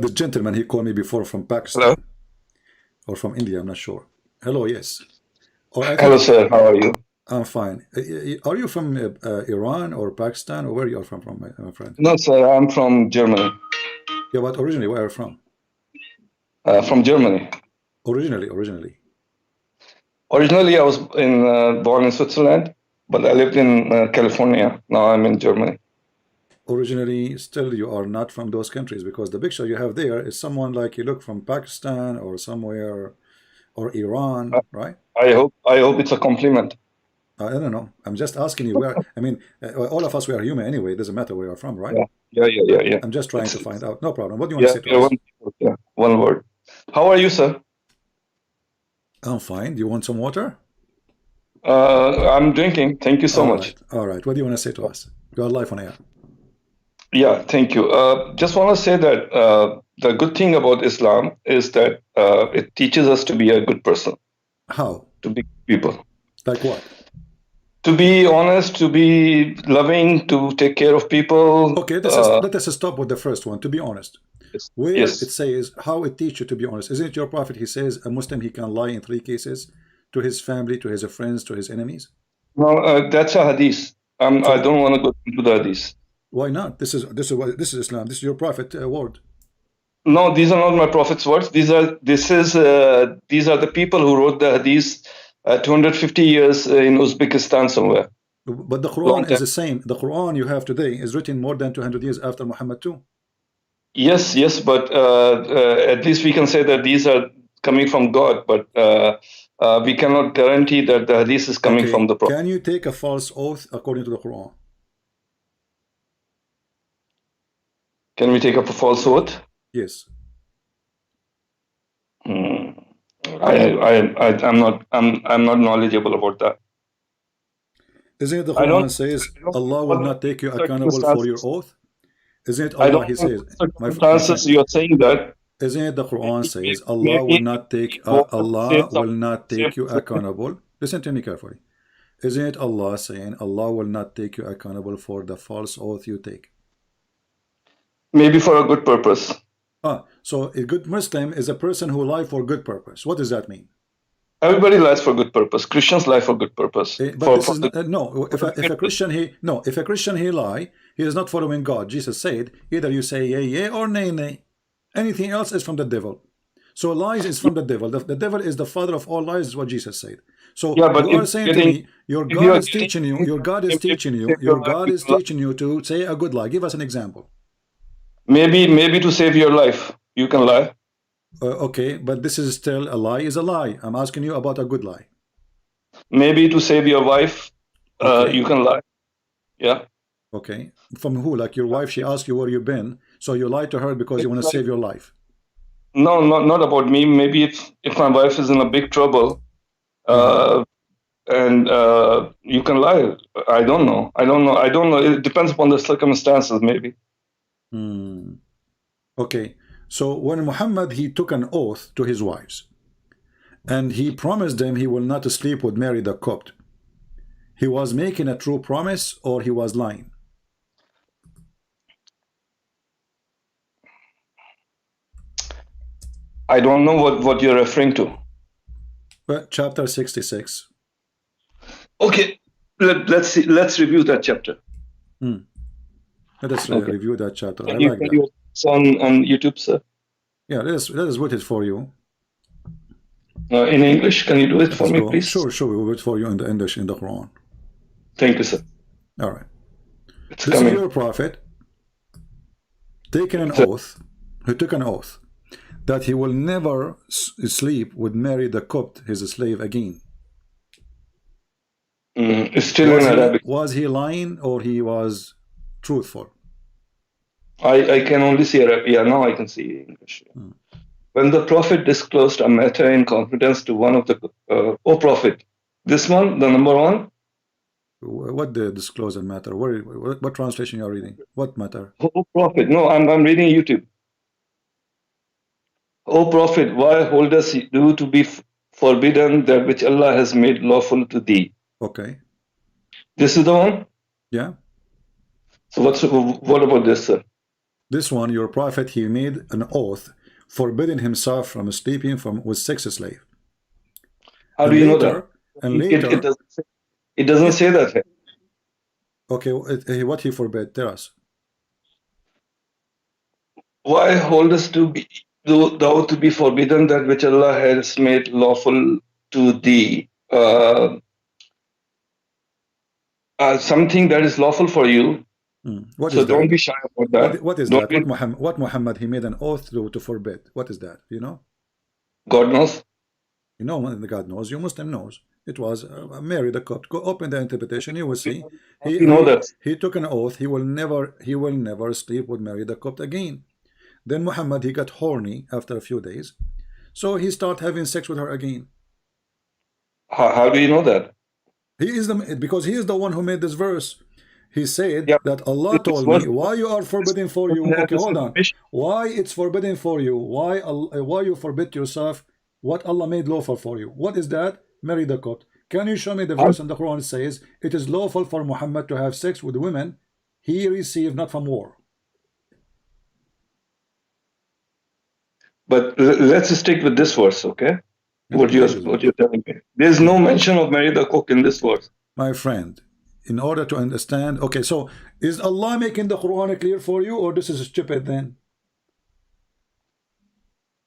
have the gentleman, he called me before from Hello. Pakistan or from India, I'm not sure. Hello, yes. Or I Hello, think sir. How are you? I'm fine. Are you from Iran or Pakistan, or where you are from my friend? No, sir. I'm from Germany. Yeah, but originally, where are you from? From Germany. Originally. Originally, I was born in Switzerland, but I lived in California. Now I'm in Germany. Originally, still you are not from those countries, because the picture you have there is someone like you look from Pakistan or somewhere, or I, Iran, right? I hope it's a compliment. I don't know. I'm just asking you where. I mean, all of us, we are human anyway. It doesn't matter where you're from, right? Yeah, yeah, yeah, yeah, yeah. I'm just trying to find out. No problem. What do you want to Yeah, say to yeah, us? one word. How are you, sir? I'm fine. Do you want some water? I'm drinking. Thank you so All much. right. All right. What do you want to say to us? You are live on air. Yeah, thank you. Just want to say that the good thing about Islam is that it teaches us to be a good person, How? to be people. Like what? To be honest, to be loving, to take care of people. Okay, let us stop with the first one. To be honest, Yes, where it yes. says how it teaches you to be honest. Isn't it your prophet? He says a Muslim, he can lie in 3 cases: to his family, to his friends, to his enemies. No, that's a hadith. I So don't want to go into the hadith. why not? This is Islam. This is your prophet word. No, these are not my prophet's words. These are the people who wrote the hadith 250 years in Uzbekistan somewhere. But the Long Quran is time. the same. The Quran you have today is written more than 200 years after Muhammad too. Yes, yes, but at least we can say that these are coming from God, but we cannot guarantee that the hadith is coming Okay, from the prophet. can you take a false oath according to the Quran? Can we take up a false oath? Yes. Hmm. I'm not knowledgeable about that. Isn't it the I don't Quran says I don't know Allah will what not take you accountable for your circumstances. oath? Isn't it I don't Allah? He know says, what my friend. circumstances you're saying that. Isn't it the Quran says Allah will Maybe not take say Allah will not take you something. accountable? Listen to me carefully. Isn't it Allah saying Allah will not take you accountable for the false oath you take? Maybe for a good purpose. So a good Muslim is a person who lies for good purpose. What does that mean? Everybody lies for good purpose. Christians lie for good purpose. But this For is the, not, no. for the If a good. Christian he lie, he is not following God. Jesus said, either you say yea yea or nay nay. Anything else is from the devil. So lies is from the devil. The devil is the father of all lies, is what Jesus said. So Yeah, but you are saying to me, your if you God are is getting teaching you, things your from God is him, if teaching to you, save your your life, God you is can lie. teaching you to say a good lie. Give us an example. Maybe to save your life, you can lie. Okay, but this is still a lie is a lie. I'm asking you about a good lie. Maybe to save your wife, Okay, you can lie. Yeah. okay. From who? Like your wife, she asked you where you been, so you lied to her because you It's want to like save your life. no, not about me. Maybe if my wife is in a big trouble, Uh-huh. uh, and you can lie. I don't know. I don't know. It depends upon the circumstances. Maybe. Hmm. Okay. So when Muhammad he took an oath to his wives, and he promised them he will not sleep with Mary the Copt, he was making a true promise or he was lying? I don't know what you're referring to. But chapter 66. Okay, let's see. Let's review that chapter. Hmm. Let us Okay. review that chapter. I Can you like that. it's on YouTube, sir? Yeah, let us wait it for you. In English, can you do it Let for us me, go. please? Sure, we will wait for you in the English in the Quran. Thank you, sir. All right. It's This is coming. your prophet taking an Sir, oath. He took an oath that he will never sleep with Mary the Copt, his slave, again. it's still in Arabic. Was he lying or he was truthful? I can only see Arabic. Yeah, now I can see English. Hmm. When the Prophet disclosed a matter in confidence to one of the, O Prophet, this one, the number one, What the disclosure matter? What translation you are reading? What matter? O Prophet, no, I'm reading YouTube. O Prophet, why holdest you to be forbidden that which Allah has made lawful to thee? Okay. This is the one? Yeah. So what about this, sir? This one, your prophet, he made an oath forbidding himself from sleeping with sex slave. How And do you know later, that? and later, It doesn't say that here. okay, what he forbid? Tell us. Why hold us to be thou to be forbidden that which Allah has made lawful to thee? Something that is lawful for you. What So is don't that? be shy about that. What is Don't that? be, What Muhammad he made an oath to forbid? What is that? You know? God knows. You know, God knows. You Muslim knows. It was Mary the Copt. Go open the interpretation. You will see. You know that. He took an oath. He will never sleep with Mary the Copt again. Then Muhammad he got horny after a few days, so he started having sex with her again. How do you know that? Because he is the one who made this verse. He said Yeah. that Allah told me why you are forbidden for you. Okay, hold on. Information. Why it's forbidden for you? Why you forbid yourself what Allah made lawful for you? What is that? Marry the Copt. Can you show me the verse in the Quran? It says it is lawful for Muhammad to have sex with women he received not from war. But let's stick with this verse, okay? What you're telling me. There's no mention of Mary the cook in this verse. My friend, in order to understand, okay, so is Allah making the Quran clear for you, or this is stupid then?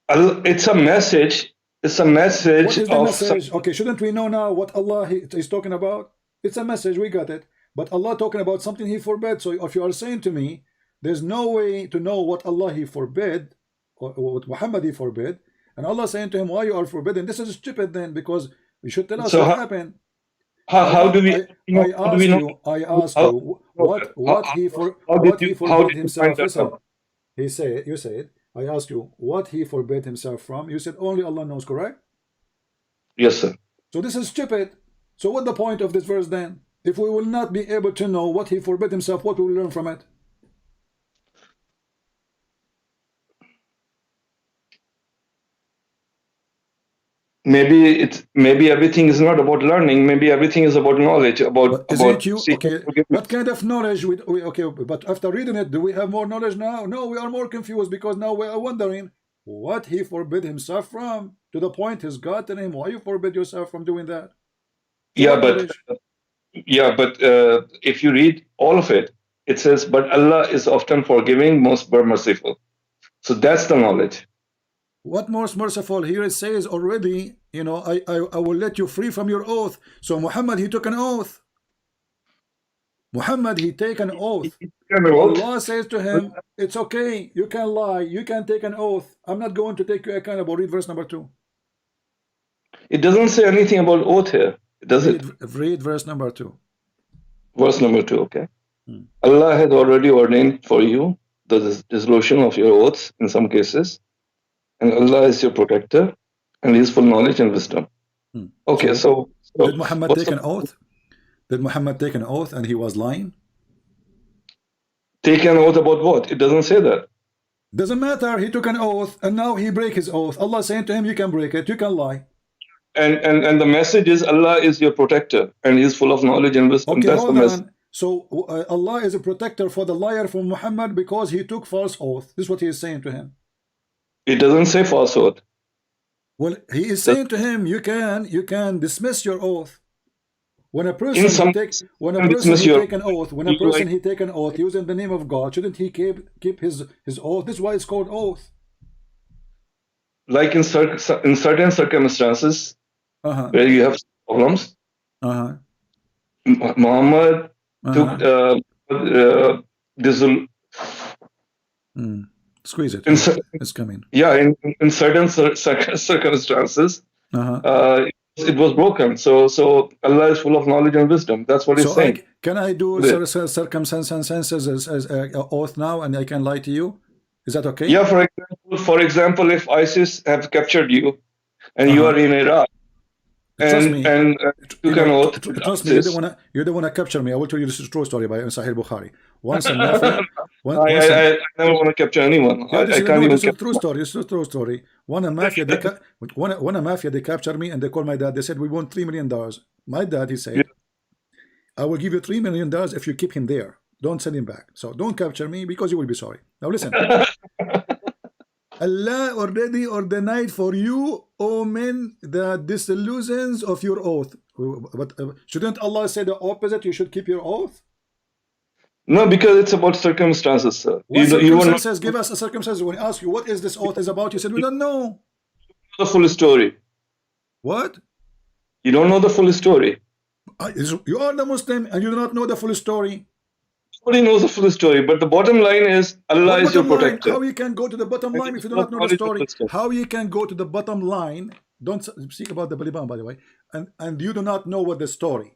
It's a message. It's a message. What is the message? Okay, shouldn't we know now what Allah is talking about? It's a message, we got it. But Allah talking about something He forbade. So if you are saying to me, there's no way to know what Allah He forbid, or what Muhammad He forbid, and Allah saying to him, why you are forbidden? This is stupid then, because you should tell us So what happened. How do we? I ask you what he forbid himself. Listen, you said, I asked you what he forbid himself from. You said only Allah knows, correct? Yes, sir. So this is stupid. So what the point of this verse then? If we will not be able to know what he forbid himself, what will we learn from it? Maybe everything is not about learning. Maybe everything is about knowledge. But isn't you okay? What kind of knowledge? Okay, but after reading it, do we have more knowledge now? No, we are more confused because now we are wondering what he forbid himself from. To the point his God telling him, why you forbid yourself from doing that? But if you read all of it, it says, "But Allah is often forgiving, most merciful." So that's the knowledge. What most merciful? Here it says already, you know, I will let you free from your oath. So Muhammad, he took an oath. Muhammad, he take an oath. Allah says to him, it's okay, you can lie, you can take an oath. I'm not going to take you accountable. Read verse number 2. It doesn't say anything about oath here, does it? Read verse number 2. Verse number 2, okay. Allah has already ordained for you the dissolution of your oaths in some cases. And Allah is your protector, and He is full knowledge and wisdom. Okay, so did Muhammad take an oath? Did Muhammad take an oath and he was lying? Take an oath about what? It doesn't say that. Doesn't matter. He took an oath and now he break his oath. Allah saying to him, you can break it, you can lie. And the message is Allah is your protector, and He is full of knowledge and wisdom. Okay, that's the message. So Allah is a protector for the liar from Muhammad because he took false oath. This is what he is saying to him. It doesn't say falsehood. Well, he is saying to him, you can dismiss your oath. When a person take an oath using the name of God, shouldn't he keep his oath? This is why it's called oath. Like in certain circumstances where you have problems, Muhammad took squeeze it. It's coming. Yeah, in certain circumstances, it was broken. So Allah is full of knowledge and wisdom. That's what He's saying. Can I do circumstances as oath now, and I can lie to you? Is that okay? Yeah. For example, if ISIS have captured you, and you are in Iraq, and you can oath. Trust me, you don't wanna capture me. I will tell you this is a true story by Sahih Bukhari. Once a mafia, I never want to capture anyone. This is a true story. It's a true story. When a mafia they captured me and they called my dad. They said we want $3 million. My dad, he said, I will give you $3 million if you keep him there. Don't send him back. So don't capture me because you will be sorry. Now listen. Allah already ordained for you, O men, the disillusions of your oath. But shouldn't Allah say the opposite? You should keep your oath? No, because it's about circumstances, sir. What You will not circumstances? Give us a circumstance. When we ask you what is this oath is about, you said we don't know. know the full story. What? You don't know the full story. You are the Muslim and you do not know the full story. Nobody knows the full story, but the bottom line is Allah is your protector. How you can go to the bottom line if you do not know the story? How you can go to the bottom line? Don't speak about the Baliban, by the way, and you do not know what the story.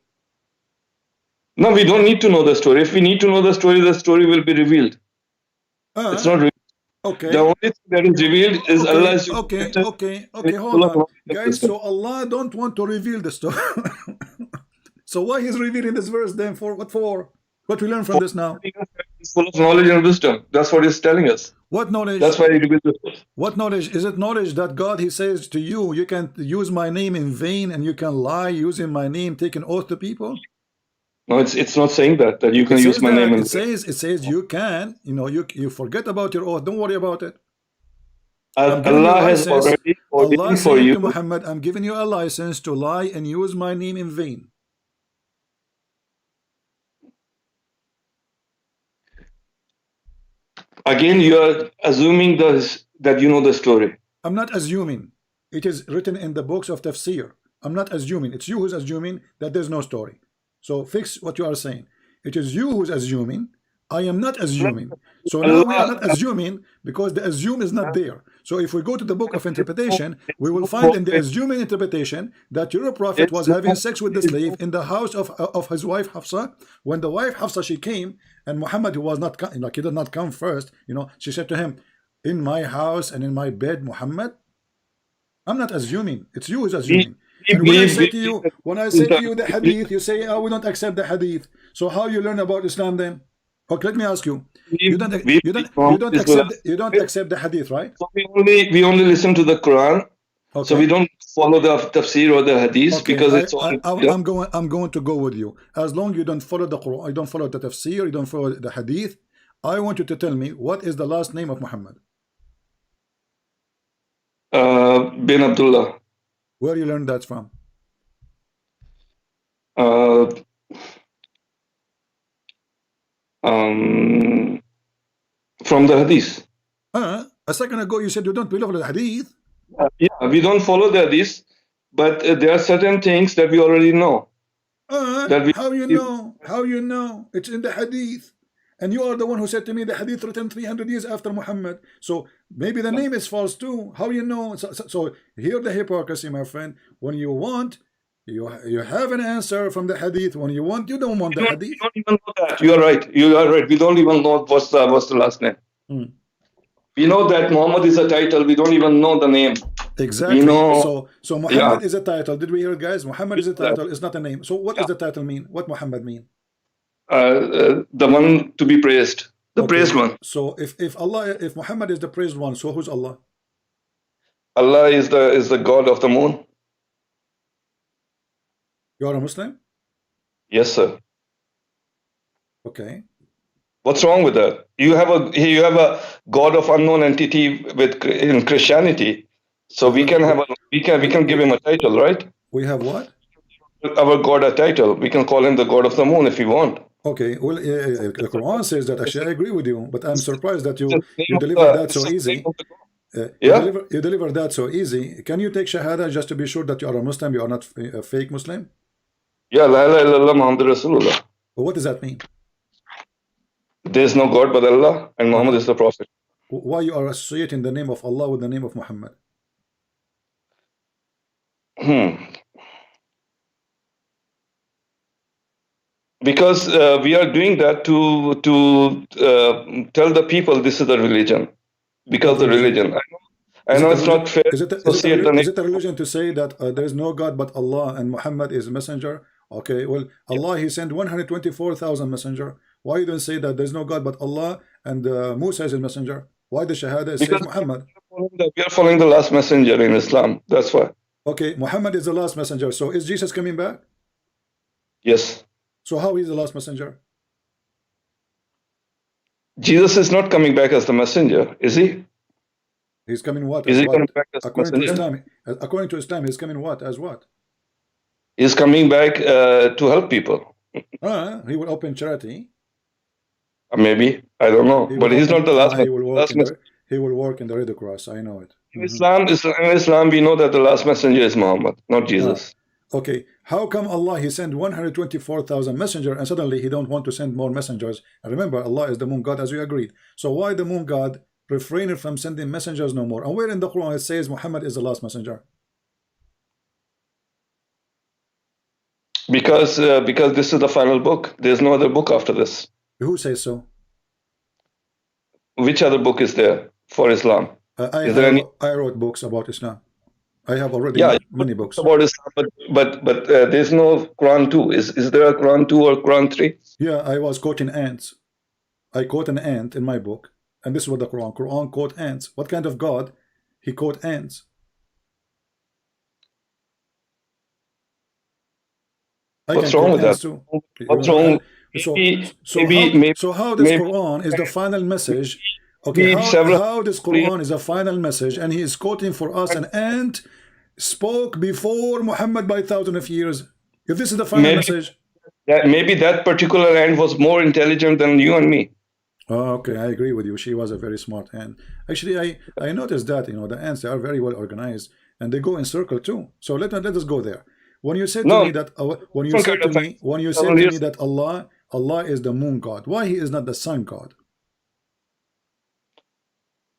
No, we don't need to know the story. If we need to know the story will be revealed. It's not revealed. Okay. The only thing that is revealed is Allah is your protector. Okay, hold on. Guys, so Allah don't want to reveal the story. So why he's revealing this verse then? For what for? What we learn from this now? He's full of knowledge and wisdom. That's what he's telling us. What knowledge? That's why he revealed this. What knowledge? Is it knowledge that God, he says to you, you can use my name in vain and you can lie using my name, take an oath to people? No, it's not saying that you can use my name. It says you can. You know, you forget about your oath. Don't worry about it. Allah has already ordained for you. To Muhammad, I'm giving you a license to lie and use my name in vain. Again, you are assuming that you know the story. I'm not assuming. It is written in the books of Tafsir. I'm not assuming. It's you who's assuming that there's no story. So fix what you are saying. It is you who's assuming. I am not assuming. So now we are not assuming because the assume is not there. So if we go to the book of interpretation, we will find in the assuming interpretation that your prophet was having sex with the slave in the house of his wife Hafsa. When the wife Hafsa, she came, and Muhammad, who was not, like, he did not come first, you know, she said to him, in my house and in my bed, Muhammad. I'm not assuming. It's you who's assuming. And when I say to you the hadith, you say, oh, we don't accept the hadith. So how you learn about Islam then? Okay, let me ask you. You don't accept the hadith, right? So we only listen to the Quran. Okay. So we don't follow the tafsir or the hadith, because it's all. I'm going to go with you. As long as you don't follow the Quran, you don't follow the tafsir, you don't follow the hadith. I want you to tell me what is the last name of Muhammad. Bin Abdullah. Where you learned that from? From the hadith. A second ago you said you don't believe in the hadith. Yeah, we don't follow the hadith, but there are certain things that we already know. How you know? How you know? It's in the hadith. And you are the one who said to me the hadith written 300 years after Muhammad. So maybe the name is false too. How you know? So here the hypocrisy, my friend. When you want, you have an answer from the hadith. When you want, you don't want the hadith. We don't even know that. You are right. You are right. We don't even know what's the last name. We know that Muhammad is a title. We don't even know the name. Exactly. So Muhammad is a title. Did we hear it, guys? Muhammad is a title. It's not a name. So what does the title mean? What Muhammad mean? The one to be praised, the praised one. So if Muhammad is the praised one, so who's Allah? Allah is the God of the moon. You are a Muslim? Yes, sir. Okay. What's wrong with that? You have a God of unknown entity in Christianity, so we can give him a title, right? We have what? Our God a title. We can call him the God of the moon if we want. Okay, well, the Quran says that. Actually, I agree with you, but I'm surprised that you deliver that so easy. You deliver that so easy. Can you take Shahada just to be sure that you are a Muslim, you are not a fake Muslim? Yeah, La ilaha illallah Muhammad Rasulullah. Well, what does that mean? There is no God but Allah, and Muhammad is the Prophet. Why you are associating the name of Allah with the name of Muhammad? Because we are doing that to tell the people this is the religion. Because the religion. I know it's not fair. Is it a religion to say that there is no God but Allah and Muhammad is a messenger? Okay, well, Allah, he sent 124,000 messenger. Why you don't say that there's no God but Allah and Musa is a messenger? Why the Shahada says Muhammad? We are following the last messenger in Islam. That's why. Okay, Muhammad is the last messenger. So is Jesus coming back? Yes. So how is the last messenger? Jesus is not coming back as the messenger, is he? He's coming what? Is As he coming what? back as the According to messenger? Islam, he's coming what? As what? He's coming back to help people. He will open charity. Maybe, I don't know, He but will he's open. not the last He will work in messenger. the. He will work in the Red Cross. I know it. In Islam, we know that the last messenger is Muhammad, not Jesus. Okay, how come Allah He sent 124,000 messengers and suddenly He don't want to send more messengers? And remember, Allah is the moon god, as we agreed. So why the moon god refraining from sending messengers no more? And where in the Quran it says Muhammad is the last messenger? Because this is the final book. There's no other book after this. Who says so? Which other book is there for Islam? I wrote books about Islam. I have already many books about Islam, but there's no Quran 2. Is there a Quran 2 or Quran 3? Yeah, I was quoting ants. I quote an ant in my book, and this is what the Quran quote ants. What kind of God? He quote ants. What's wrong with that? What's wrong? So how this Quran is the final message? Okay, how this Quran is a final message, and he is quoting for us an ant spoke before Muhammad by thousands of years. If this is the final message, maybe that particular ant was more intelligent than you and me. Oh, okay, I agree with you. She was a very smart ant. Actually, I noticed that the ants, they are very well organized and they go in circle too. So let us go there. When you said to me that that Allah is the moon god, why He is not the sun god?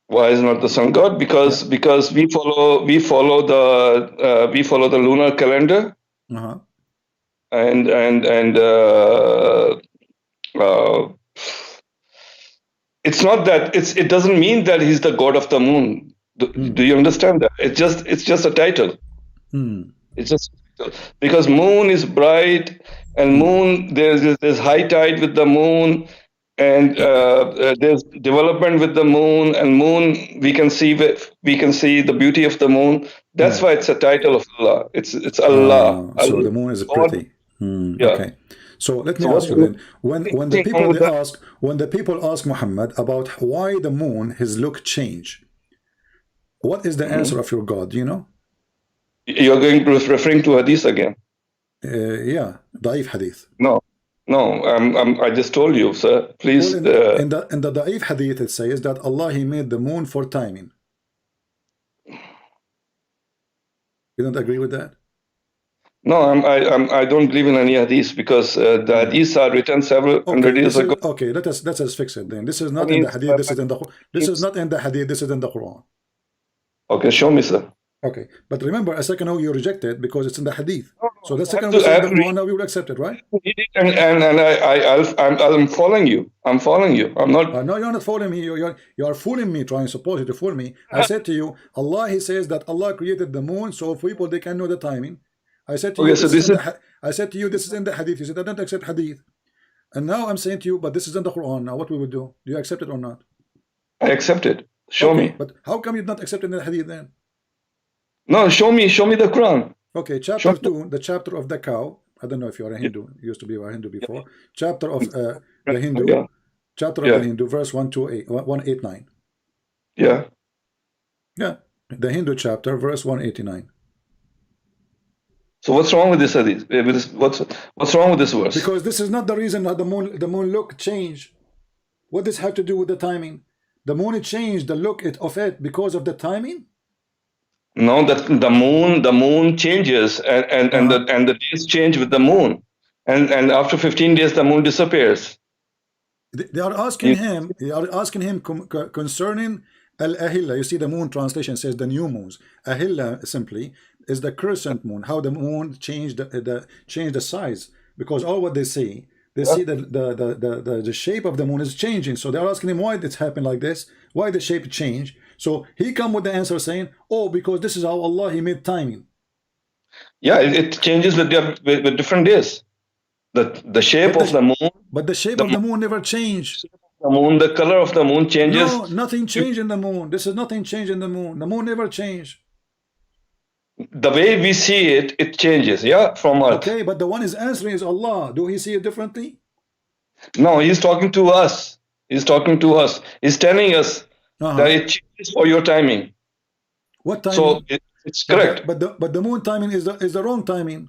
Why is not the sun god? Because we follow the lunar calendar, and it's not that it doesn't mean that he's the god of the moon. Do you understand that? It's just a title. It's just because moon is bright, and moon there's high tide with the moon, and there's development with the moon, and moon we can see the beauty of the moon. That's why it's a title of Allah. It's Allah. So the moon is pretty. Okay. So let me ask you then, when the people ask Muhammad about why the moon his look change, what is the answer of your God? Do you know? You're referring to Hadith again. Yeah, Da'if Hadith. No, I just told you, sir. Please. Well, in the Da'if Hadith it says that Allah He made the moon for timing. You don't agree with that? No, I don't believe in any hadith because the hadiths are written several hundred years ago. Okay, let us fix it then. This is not in the hadith. This is not in the hadith. This is in the Quran. Okay, show me, sir. Okay, but remember, a second ago you rejected because it's in the hadith. So the second we say the Quran, now we will accept it, right? And I'm following you. I'm following you. I'm not. No, you're not following me. You are fooling me, trying supposedly to fool me. I said to you, Allah He says that Allah created the moon so people they can know the timing. I said to you, this is in the hadith. You said I don't accept hadith, and now I'm saying to you, but this is in the Quran. Now what we will do? Do you accept it or not? I accept it. Show me. But how come you're not accepting the hadith then? No, show me the Quran. Okay, chapter 2, the chapter of the cow. I don't know if you're a Hindu. You used to be a Hindu before. Chapter of the Hindu. Chapter of the Hindu, verse 189. Yeah. Yeah, the Hindu chapter, verse 189. So what's wrong with this hadith? What's wrong with this verse? Because this is not the reason that the moon look change. What does this have to do with the timing? The moon changed the look of it because of the timing. No, that the moon changes and the days change with the moon, and after 15 days the moon disappears. They are asking him. They are asking him concerning al-ahilla. You see, the moon translation says the new moons. Ahilla simply is the crescent moon. How the moon changed the size, because all what they see the shape of the moon is changing. So they are asking him why it's happened like this. Why the shape change? So he come with the answer saying, "Oh, because this is how Allah He made timing." Yeah, it changes with different days. The shape of the moon. But the shape of the moon never changed. The moon, the color of the moon changes. No, nothing changed in the moon. This is nothing changed in the moon. The moon never changed. The way we see it, it changes, yeah, from Earth. Okay, but the one is answering is Allah. Do He see it differently? No, He's talking to us. He's talking to us. He's telling us that it changes for your timing. What timing? So it's correct. But the moon timing is the wrong timing.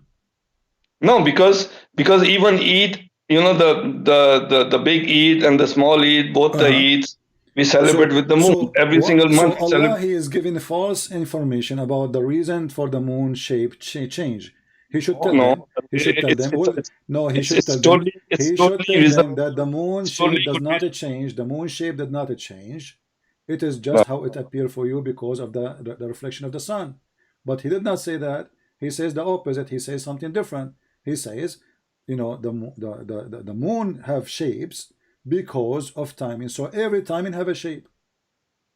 No, because even Eid, you know, the big Eid and the small Eid, both the Eids, we celebrate with the moon every single month. So Allah, He is giving false information about the reason for the moon shape change. He should tell them. He should tell them. No, he should tell them. He should tell them that the moon shape does not change. The moon shape did not change. It is just how it appeared for you because of the reflection of the sun. But he did not say that. He says the opposite. He says something different. He says, you know, the moon have shapes because of timing. So every timing have a shape.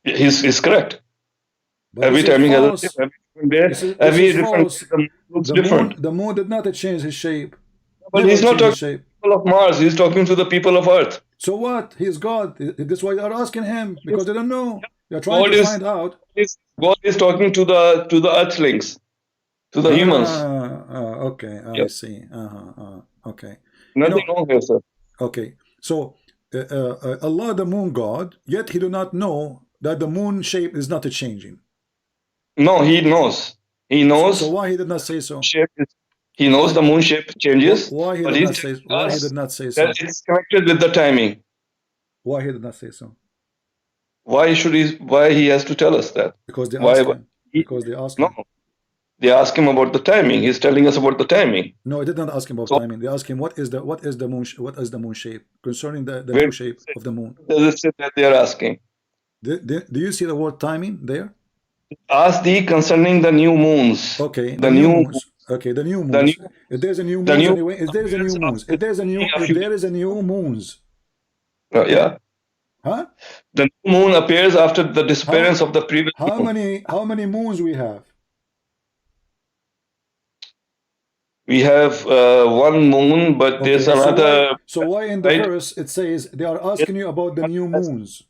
He's correct. But every timing has a shape. Every different. The moon did not change his shape. But he's not talking to the people of Mars. He's talking to the people of Earth. So what? He's God. That's why they are asking him, because they don't know. They're trying to find out. God is talking to the Earthlings, to the humans. Okay, I see. Okay. Nothing wrong here, sir. Okay. So Allah, the moon God, yet he do not know that the moon shape is not changing. No, he knows. He knows. So why he did not say so? He knows the moon shape changes. Why he did not say so? That it's connected with the timing. Why he did not say so? Why should he? Why he has to tell us that? Because they asked him. Because they asked him. No, they ask him about the timing. He's telling us about the timing. No, I did not ask him about timing. They ask him what is the moon shape concerning the moon shape of the moon. Does it say that they are asking? Do you see the word timing there? Ask thee concerning the new moons. Okay, the new moons. Okay, the new moons. If there's a new moon anyway, if there is a new moons, if there is a new moons. Yeah. Huh? The new moon appears after the disappearance of the previous moon. How many moons we have? We have one moon, but there's another. So why in the verse it says they are asking you about the new moons?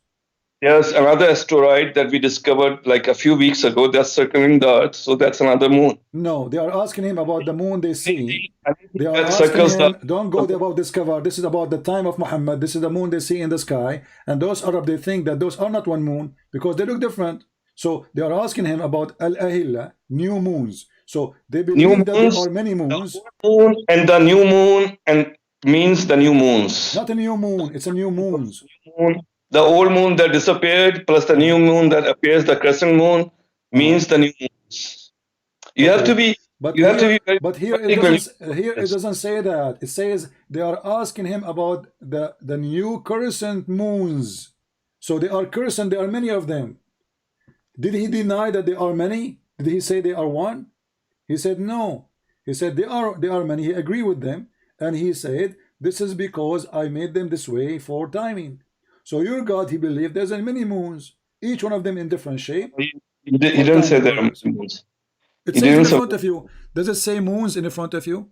There's another asteroid that we discovered like a few weeks ago that's circling the Earth, so that's another moon. No, they are asking him about the moon they see. They are asking him, don't go there about discover. This is about the time of Muhammad. This is the moon they see in the sky. And those Arab, they think that those are not one moon because they look different. So they are asking him about Al-Ahilla, new moons. So they believe that there are many moons. The moon and the new moon and means the new moons. Not a new moon, it's a new moons. The old moon that disappeared plus the new moon that appears, the crescent moon, means the new moons. You have to be. But here it doesn't say that. It says they are asking him about the new crescent moons. So they are crescent. There are many of them. Did he deny that there are many? Did he say they are one? He said no. He said they are many. He agreed with them, and he said this is because I made them this way for timing. So your God, he believed there's many moons, each one of them in different shape. He didn't say there are moons. It says in front of you. Does it say moons in front of you?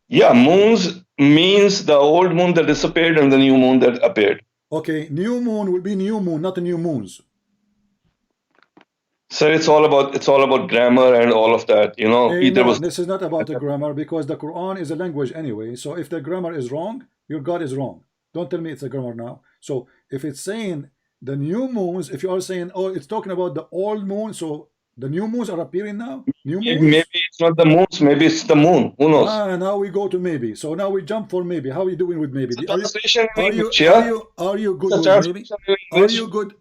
Yeah, moons means the old moon that disappeared and the new moon that appeared. Okay, new moon will be new moon, not the new moons. Sir, it's all about grammar and all of that, you know. This is not about the grammar because the Quran is a language anyway. So if the grammar is wrong, your God is wrong. Don't tell me it's a grammar now. So if it's saying the new moons, if you are saying, oh, it's talking about the old moon, so the new moons are appearing now? New moons? Maybe it's not the moons, maybe it's the moon. Who knows? Now we go to maybe. So now we jump for maybe. How are you doing with maybe? Are you good with maybe?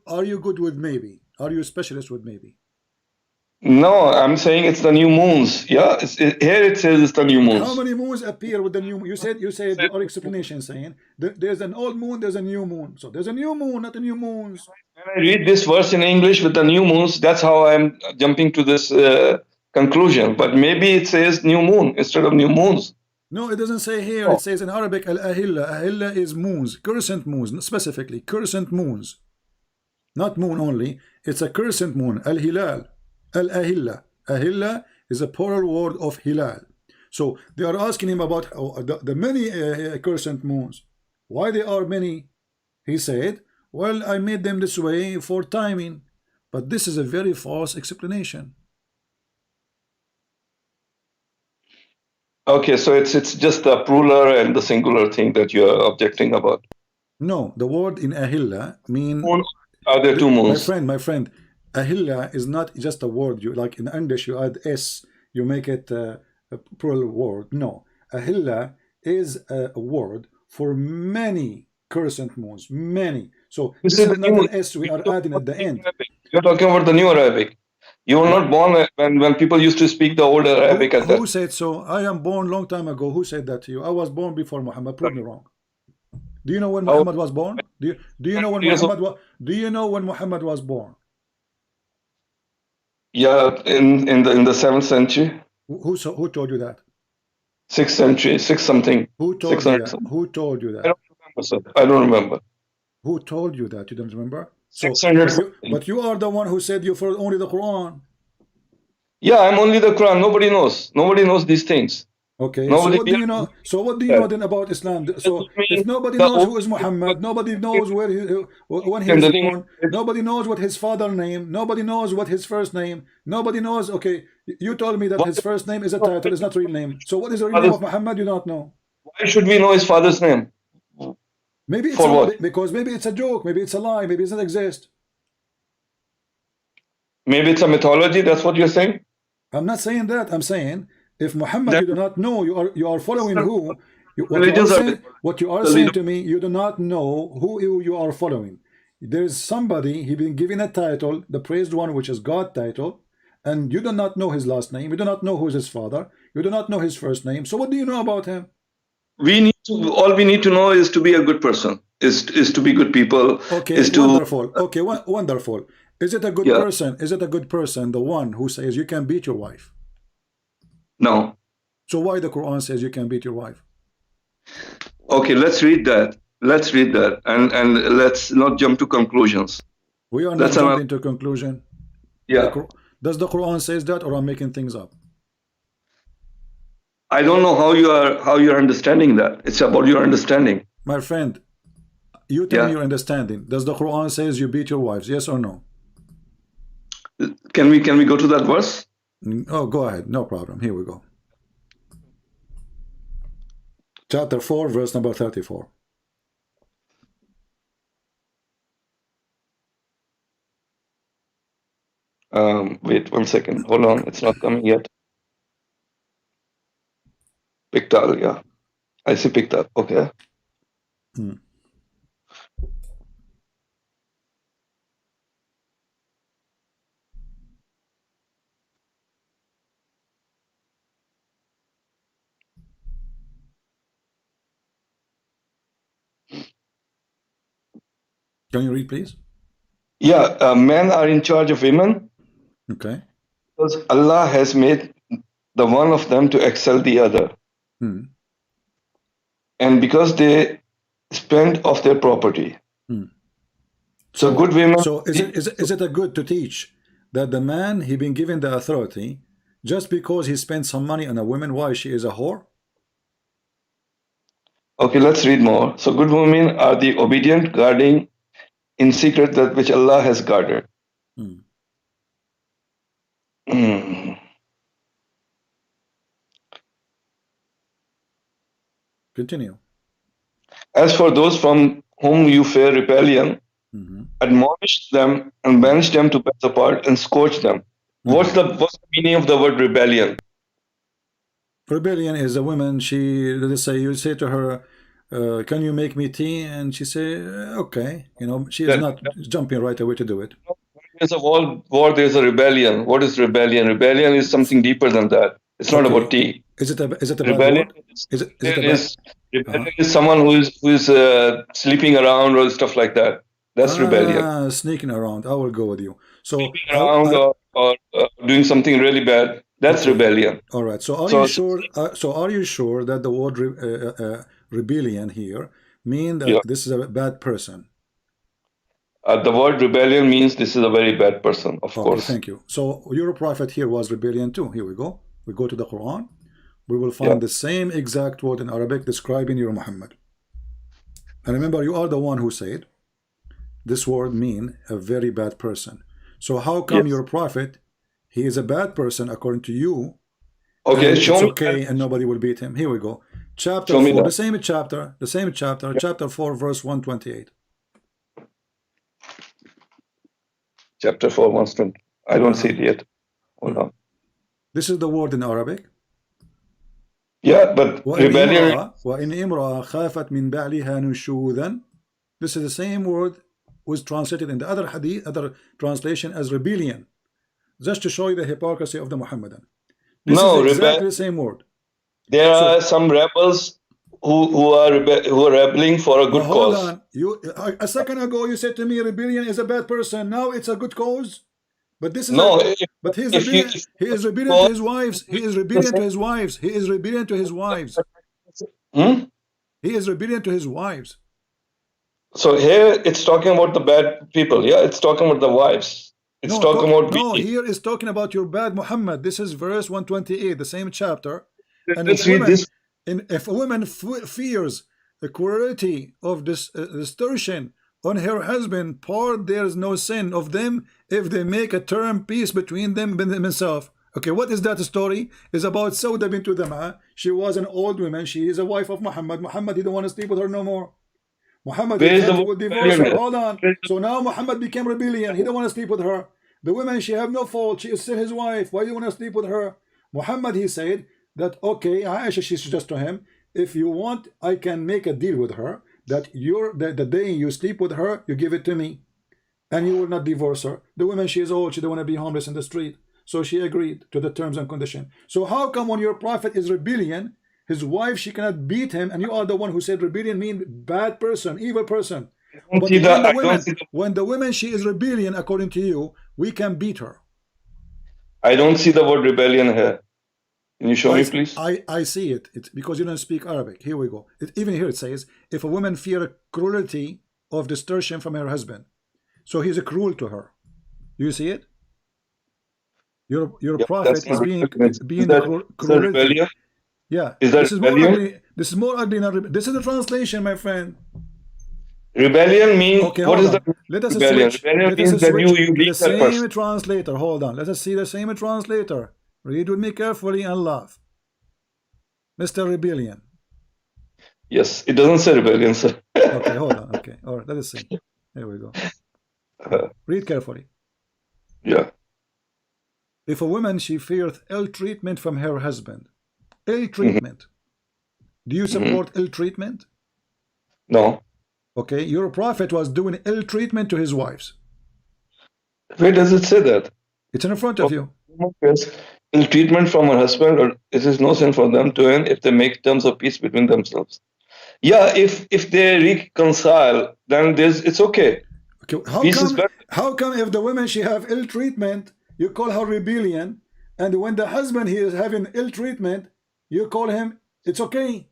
Are you good with maybe? Are you a specialist with maybe? No, I'm saying it's the new moons. Yeah, here it says it's the new moons. How many moons appear with the new moon? You said your explanation saying there's an old moon, there's a new moon. So there's a new moon, not a new moons. When I read this verse in English with the new moons, that's how I'm jumping to this conclusion. But maybe it says new moon instead of new moons. No, it doesn't say here. It says in Arabic al-ahilla. Ahilla is moons, crescent moons, specifically crescent moons. Not moon only. It's a crescent moon, al-hilal. Al-Ahilla. Ahilla is a plural word of Hilal. So they are asking him about the many crescent moons. Why they are many? He said, well, I made them this way for timing. But this is a very false explanation. Okay, so it's just the plural and the singular thing that you are objecting about. No, the word in ahilla mean, Moons? Are there two moons? my friend, ahilla is not just a word. You like in English, you add s, you make it a plural word. No, ahilla is a word for many crescent moons, many. So You this say is the not new. an s we are adding at the end. You're talking about the new Arabic. You were not What? born when people used to speak the old Arabic at Who that. said so? I am born long time ago. Who said that to you? I was born before Muhammad. Prove me wrong. Do you know when How Muhammad was born? Do you know when years old? do you know when Muhammad was born? Yeah, in the 7th century, Who told you that? 6th century, six something, Who told you 600 that? something. Who told you I that? don't remember, sir. I don't remember. Who told you that? You don't remember? So, 600 something. but you are the one who said you follow only the Quran. Yeah, I'm only the Quran. Nobody knows. Nobody knows these things. Okay, so Nobody what do you know? beyond So what do you know that. then about Islam? Doesn't So if mean nobody the knows old who is people Muhammad, nobody knows where when he and was the born, language. nobody knows what his father name, nobody knows what his first name, nobody knows. Okay, you told me that Why, his first name is a title, it's not real name. So what is the real name father's, of Muhammad? You don't know. why should we know his father's name? Maybe it's For a what? because maybe it's a joke, maybe it's a lie, maybe it doesn't exist. Maybe it's a mythology. That's what you're saying. I'm not saying that. I'm saying if Muhammad Then you do not know, you are following who? What you are religions are saying, mythology. to me, you do not know who you are following. There's somebody he been given a title, the praised one, which is God title, and you do not know his last name. You do not know who is his father. You do not know his first name. So what do you know about him? We need to. All we need to know is to be a good person. Is to be good people. Okay, Is to wonderful. Okay, wonderful. Is it a good yeah. person? Is it a good person, the one who says you can beat your wife? No. So why the Quran says you can beat your wife? Okay. Let's read that. Let's read that, and let's not jump to conclusions. We are not That's another. jumping to conclusion. Yeah. Does the Quran says that, or I'm making things up? I don't know how you're understanding that. It's about your understanding. My friend, you tell me Yeah. your understanding. Does the Quran says you beat your wives? Yes or no? Can we go to that verse? Oh, go ahead. No problem. Here we go. Chapter 4, verse number 34. Wait 1 second. Hold on. It's not coming yet. Pictal. Yeah. I see pictal. Okay. Hmm. Can you read, please? Yeah. Men are in charge of women Okay. because Allah has made the one of them to excel the other, Hmm. and because they spend of their property. Hmm. So So, good women. is it a good to teach that the man he been given the authority just because he spent some money on a woman, why she is a whore? Okay, let's read more. So good women are the obedient, guarding in secret that which Allah has guarded. Hmm. Hmm. Continue. As for those from whom you fear rebellion, Mm-hmm. admonish them and banish them to pass apart and scourge them. What's Mm-hmm. the meaning of the word rebellion? Rebellion is a woman, she, let's say, you say to her, can you make me tea? And she say, okay. She is That not jumping right away to do it. there's a war, there's a rebellion. What is rebellion? Rebellion is something deeper than that. It's not about Okay. tea. Is it a bad Rebellion word? is Is it a rebellion bad? is, rebellion is someone who is sleeping around or stuff like that. That's rebellion. Sneaking around. I will go with you. So Sleeping around or doing something really bad. That's okay. rebellion. All right. So are you So sure? Are you sure that the word rebellion here mean yeah, that this is a bad person? the word rebellion means this is a very bad person, of Okay. course. Thank you. So your prophet here was rebellion too. Here we go. We go to the Quran. We will Yeah. find the same exact word in Arabic describing your Muhammad. And remember, you are the one who said this word mean a very bad person. So how come Yes. your prophet, he is a bad person according to you, Okay. and Show it's me. okay and nobody will beat him? Here we go. Chapter Show me 4, that. the same chapter, chapter 4, verse 128. Chapter 4, 120. I don't see it yet. Hold on. This is the word in Arabic. Yeah, but rebellion. وإن امرأة خافت من بعلها نشوذا. This is the same word was translated in the other hadith, other translation as rebellion, just to show you the hypocrisy of the Muhammadan. This is exactly the same word. There are some rebels who are rebelling for a good hold cause. On. You a second ago you said to me rebellion is a bad person. Now it's a good cause. But this is but he is rebellion. He is rebellion to his wives. He is rebellion to his wives. He is rebellion to his wives. He is rebellion to his wives. So here it's talking about the bad people. Yeah, it's talking about the wives. It's talking about here is talking about your bad Muhammad. This is verse 128, the same chapter. And let's read this. If a woman fears the cruelty of this distortion on her husband, part there is no sin of them if they make a term peace between them themselves. Okay, what is that story? Is about Sauda bint Dama. She was an old woman. She is a wife of Muhammad. Muhammad didn't want to sleep with her no more. Muhammad will divorce her. Hold on. So now Muhammad became rebellion. He don't want to sleep with her. The woman, she have no fault. She is still his wife. Why do you want to sleep with her? Muhammad, he said that, okay, Aisha, she suggests to him, if you want, I can make a deal with her that the day you sleep with her, you give it to me, and you will not divorce her. The woman, she is old. She don't want to be homeless in the street. So she agreed to the terms and conditions. So how come when your prophet is rebellion, his wife, she cannot beat him, and you are the one who said rebellion means bad person, evil person? But when the woman, she is rebellion, according to you, we can beat her. I don't see the word rebellion here. Can you show me, please? I see it. It's because you don't speak Arabic. Here we go. Even here it says, if a woman fear cruelty of distortion from her husband, so he's a cruel to her. Do you see it? Your prophet is being cruelty. Yeah. This is more ugly than this is the translation, my friend. Rebellion means, okay, what is the rebellion? Rebellion means that you leave the same translator. Hold on. Let us see the same translator. Read with me carefully and laugh. Mr. Rebellion. Yes, it doesn't say rebellion, sir. Okay, hold on. Okay, all right, let us see. Here we go. Read carefully. Yeah. If a woman, she fears ill treatment from her husband. Ill treatment. Do you support ill treatment? No. Okay, your prophet was doing ill treatment to his wives. Where does it say that? It's in front of you. Ill treatment from her husband, or it is no sin for them to end if they make terms of peace between themselves. Yeah, if they reconcile, then it's okay. Okay, how come if the woman, she have ill treatment, you call her rebellion, and when the husband, he is having ill treatment, you call him, it's okay?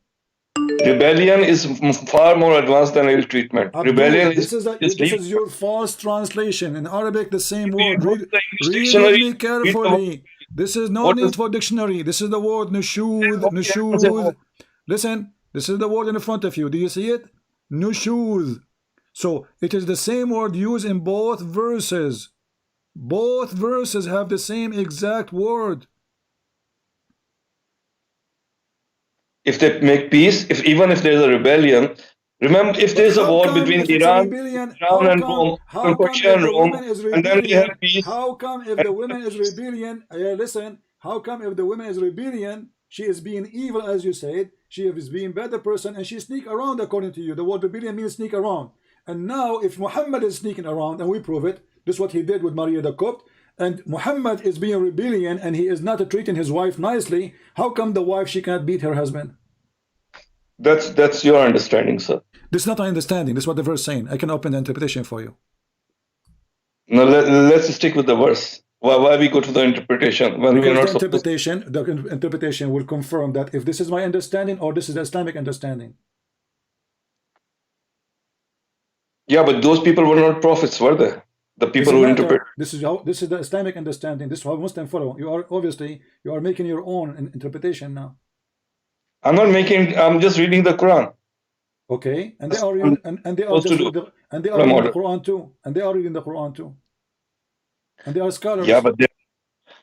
Rebellion is far more advanced than ill treatment. Abdul, rebellion this is your false translation. In Arabic, the same word. Read me carefully. This is no need for dictionary. This is the word nushud, nushud. Listen, this is the word in front of you. Do you see it? Nushud. So it is the same word used in both verses. Both verses have the same exact word. If they make peace, even if there's a rebellion, remember, if there's a war between Iran and Rome, and then we have peace. How come if the woman is rebellion? Listen, how come if the woman is rebellion, she is being evil, as you said, she is being better person, and she sneak around according to you. The word rebellion means sneak around. And now, if Muhammad is sneaking around, and we prove it, this is what he did with Maria the Copt, and Muhammad is being rebellion, and he is not treating his wife nicely, how come the wife, she cannot beat her husband? That's your understanding, sir. This is not my understanding. This is what the verse is saying. I can open the interpretation for you. No, let's stick with the verse. Why we go to the interpretation when we are not the interpretation will confirm that if this is my understanding or this is the Islamic understanding. Yeah, but those people were not prophets, were they? The people who interpret. This is the Islamic understanding. This is how Muslims follow. You are making your own interpretation now. I'm not making. I'm just reading the Quran. Okay, and they are reading, and they are reading the Quran too, and they are reading the Quran too, and they are scholars. Yeah, but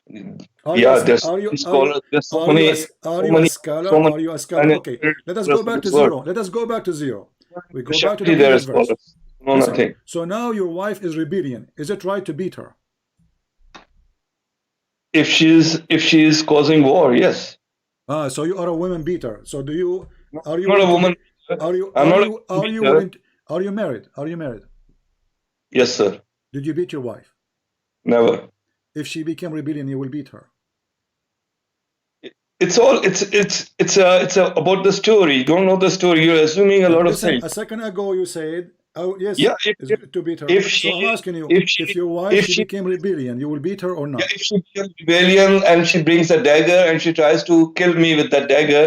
Are you Yeah, a, there's so are you many are you scholars, there's so are you a, many, are so you a many, scholar? so many Are you a scholar? learned Okay, let us go scholars for back to this word. zero. Let us go back to zero. We go back to the Surely there are previous verse. scholars. No, Listen. nothing. So now your wife is rebellion. Is it right to beat her? If she's causing war, yes. So you are a woman beater. So do you? No, Are you I'm not a willing to be? woman beater. Are you? I'm Are not a you? woman Are you beater. willing? Are you married? Are you married? Yes, sir. Did you beat your wife? Never. If she became rebellion, you will beat her. It's all it's about the story. You don't know the story. You're assuming a lot of Listen, things. a second ago you said, "Oh yes, Yeah, it's good to beat her." if So I'm she asking you, if if she your wife if she she became rebellion, you will beat her or yeah, not? if she becomes rebellion and she brings a dagger and she tries to kill me with that dagger,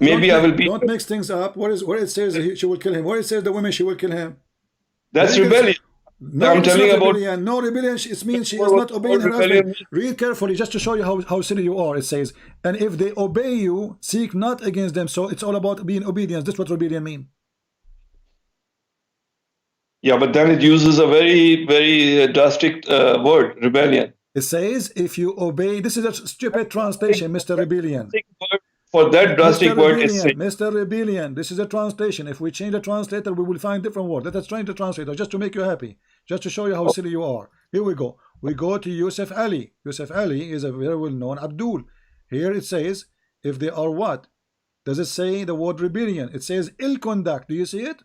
maybe I will beat Don't her. mix things up. Where it says she will kill him? Where it says the women she will kill him? That's Bring it. rebellion. No, I'm it's telling not about rebellion. No rebellion. It means she is what not obeying her rebellion husband. means. Read carefully, just to show you how silly you are. It says, "And if they obey you, seek not against them." So it's all about being obedience. That's what rebellion means. Yeah, but then it uses a very, very drastic word, rebellion. It says, "If you obey." This is a stupid translation, Mr. Rebellion. For that Mr. drastic word is Rebellion, saying, Mr. Rebellion. This is a translation. If we change the translator, we will find different word. Let us change the translator just to make you happy, just to show you how silly you are. Here we go. We go to Yusuf Ali. Yusuf Ali is a very well-known Abdul. Here it says, if they are what? Does it say the word rebellion? It says ill conduct. Do you see it?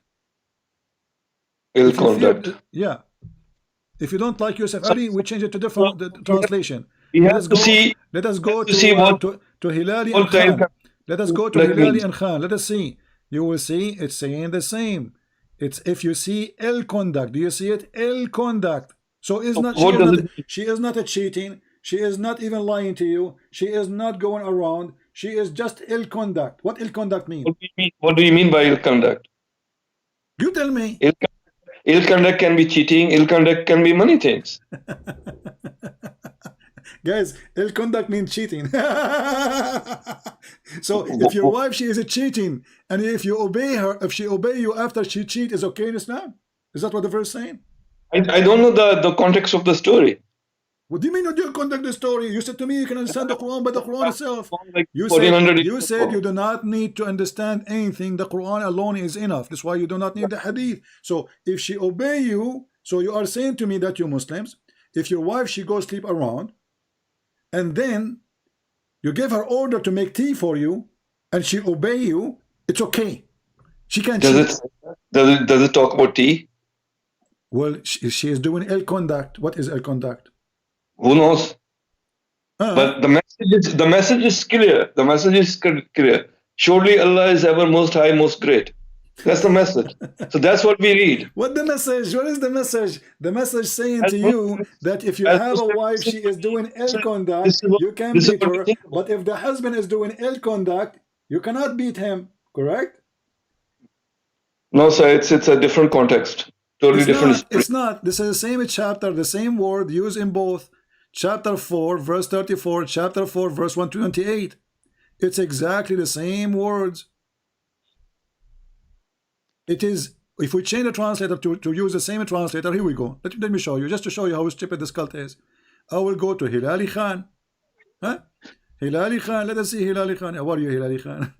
ill If you fear, conduct. yeah. If you don't like Yusuf So, Ali, we change it to so different translation. we Let have us to go. see, Let us we go have to see what to Hilali all and the ill Khan. Let us go to conduct Hilali means. and Khan. Let us see. You will see it's saying the same. It's if you see ill conduct. Do you see it? Ill conduct. So is So not what does it mean? she is not a cheating. She is not even lying to you. She is not going around. She is just ill conduct. What ill conduct mean? What do you mean? What do you mean by ill conduct? You tell me. Ill conduct can be cheating. Ill conduct can be many things. Guys, ill conduct means cheating. So if your wife she is a cheating, and if you obey her, if she obey you after she cheat, is okay in Islam? Is that what the verse saying? I don't know the context of the story. What do you mean you don't conduct the story? You said to me you can understand the Quran by the Quran itself. Like You said 1400 you years said ago. you do not need to understand anything. The Quran alone is enough. That's why you do not need the Hadith. So if she obey you, so you are saying to me that you Muslims, if your wife she goes sleep around, and then you give her order to make tea for you, and she obey you, it's okay. She can cheat. Does it talk about tea? Well, she is doing ill conduct. What is ill conduct? Who knows? But the message is clear. The message is clear. Surely Allah is ever most high, most great. That's the message. So that's what we read. What the message? What is the message? The message saying to you that if you As have a Muslims, wife, she is doing ill conduct, this is what, you can this is beat what we her. think about. But if the husband is doing ill conduct, you cannot beat him. Correct? No, sir, it's a different context. Totally different story. It's not. This is the same chapter, the same word used in both. Chapter 4, verse 34, chapter 4, verse 128. It's exactly the same words. It is, if we change the translator to use the same translator, here we go. Let me show you, just to show you how stupid this cult is. I will go to Hilali Khan. Huh? Hilali Khan, let us see Hilali Khan. How are you, Hilali Khan?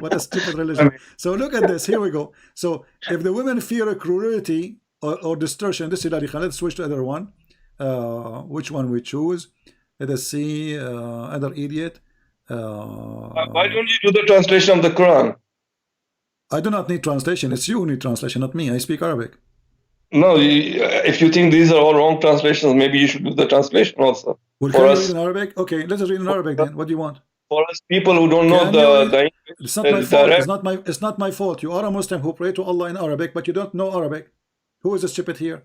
What a stupid religion. So look at this, here we go. So if the women fear cruelty or destruction, this is Hilali Khan. Let's switch to the other one. Which one we choose? Let us see, other idiot. Why don't you do the translation of the Quran? I do not need translation. It's you who need translation, not me. I speak Arabic. No, if you think these are all wrong translations, maybe you should do the translation also. Well, for can you us, read in Arabic? Okay, let us read in Arabic then. What do you want? for us people who don't know Can you read? It's not my fault. It's not my fault. You are a Muslim who pray to Allah in Arabic, but you don't know Arabic. Who is the stupid here?